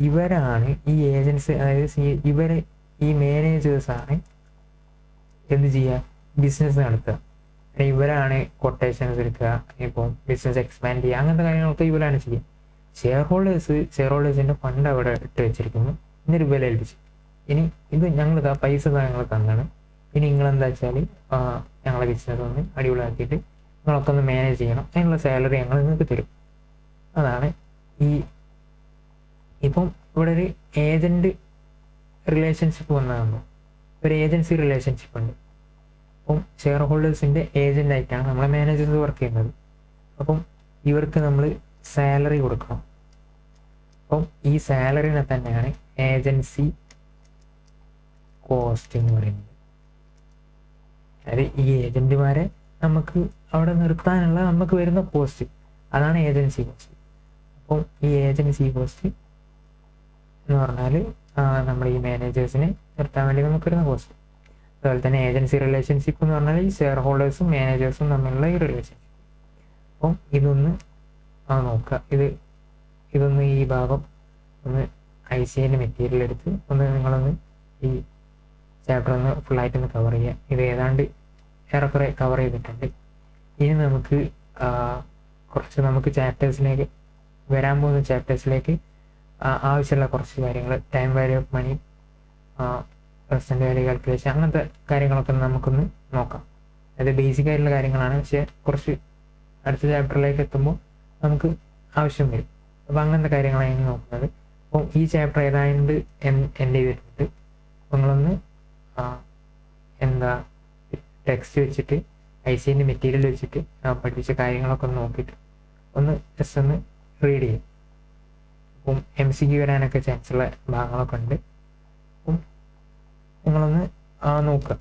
ഇവരാണ് ഈ ഏജൻസ്, അതായത് ഇവർ ഈ മാനേജേഴ്സാണ് എന്ത് ചെയ്യുക, ബിസിനസ് നടത്തുക. ഇവരാണ് കൊട്ടേഷൻസ് എടുക്കുക, ഇപ്പം ബിസിനസ് എക്സ്പാൻഡ് ചെയ്യുക, അങ്ങനത്തെ കാര്യങ്ങളൊക്കെ ഇവരാണ് ചെയ്യുക. ഷെയർ ഹോൾഡേഴ്സിൻ്റെ ഫണ്ട് അവിടെ ഇട്ട് വെച്ചിരിക്കുന്നു, ഇന്നൊരു വില ഏൽപ്പിച്ചു. ഇനി ഇത് ഞങ്ങളിതാ പൈസ ഞങ്ങൾ തന്നാണ്, ഇനി നിങ്ങളെന്താ വെച്ചാൽ ഞങ്ങളെ ബിസിനസ് ഒന്ന് അടിപൊളിയാക്കിയിട്ട് നിങ്ങളൊക്കെ ഒന്ന് മാനേജ് ചെയ്യണം, അതിനുള്ള സാലറി ഞങ്ങൾ നിങ്ങൾക്ക് തരും. അതാണ് ഈ ഇപ്പം ഇവിടെ ഒരു ഏജൻറ്റ് റിലേഷൻഷിപ്പ് വന്നതാണ്. ഒരു ഏജൻസി റിലേഷൻഷിപ്പ് ഉണ്ട്. അപ്പം ഷെയർ ഹോൾഡേഴ്സിൻ്റെ ഏജൻ്റായിട്ടാണ് നമ്മളെ മാനേജേഴ്സ് വർക്ക് ചെയ്യുന്നത്. അപ്പം ഇവർക്ക് നമ്മൾ സാലറി കൊടുക്കണം. അപ്പം ഈ സാലറിനെ തന്നെയാണ് ഏജൻസി കോസ്റ്റ് എന്ന് പറയുന്നത്. അതായത് ഈ ഏജൻറ്റുമാരെ നമുക്ക് അവിടെ നിർത്താനുള്ള നമുക്ക് വരുന്ന കോസ്റ്റ്, അതാണ് ഏജൻസി കോസ്റ്റ്. അപ്പം ഈ ഏജൻസി കോസ്റ്റ് എന്ന് പറഞ്ഞാൽ നമ്മൾ ഈ മാനേജേഴ്സിനെ നിർത്താൻ വേണ്ടി നമുക്ക് വരുന്ന കോസ്റ്റ്. അതുപോലെ തന്നെ ഏജൻസി റിലേഷൻഷിപ്പ് എന്ന് പറഞ്ഞാൽ ഈ ഷെയർ ഹോൾഡേഴ്സും മാനേജേഴ്സും തമ്മിലുള്ള ഈ റിലേഷൻഷിപ്പ്. അപ്പം ഇതൊന്ന് നോക്കുക. ഇതൊന്ന് ഈ ഭാഗം ഒന്ന് ICAൻ്റെ മെറ്റീരിയൽ എടുത്ത് നിങ്ങളൊന്ന് ഈ ചാപ്റ്റർ ഒന്ന് ഫുള്ളായിട്ടൊന്ന് കവർ ചെയ്യുക. ഇത് ഏതാണ്ട് ഏറെക്കുറെ കവർ ചെയ്തിട്ടുണ്ട്. ഇനി നമുക്ക് നമുക്ക് ചാപ്റ്റേഴ്സിലേക്ക് വരാൻ പോകുന്ന ചാപ്റ്റേഴ്സിലേക്ക് ആവശ്യമുള്ള കുറച്ച് കാര്യങ്ങൾ, time value of money, present value calculation, അങ്ങനത്തെ കാര്യങ്ങളൊക്കെ നമുക്കൊന്ന് നോക്കാം. അത് ബേസിക് ആയിട്ടുള്ള കാര്യങ്ങളാണ്, പക്ഷേ കുറച്ച് അടുത്ത ചാപ്റ്ററിലേക്ക് എത്തുമ്പോൾ നമുക്ക് ആവശ്യം വരും. അപ്പോൾ അങ്ങനത്തെ കാര്യങ്ങളാണ് നോക്കുന്നത്. അപ്പോൾ ഈ ചാപ്റ്റർ ഏതാണ്ട് എൻ്റെ ചെയ്തിട്ടുണ്ട്. നിങ്ങളൊന്ന് ടെക്സ്റ്റ് വെച്ചിട്ട് ICAൻ്റെ മെറ്റീരിയൽ വെച്ചിട്ട് പഠിപ്പിച്ച കാര്യങ്ങളൊക്കെ ഒന്ന് നോക്കിയിട്ട് ജസ്റ്റ് ഒന്ന് റീഡ് ചെയ്യും. അപ്പം MCQ വരാനൊക്കെ ചാൻസുള്ള ഭാഗങ്ങളൊക്കെ ഉണ്ട്. അപ്പം നിങ്ങളൊന്ന് നോക്കുക.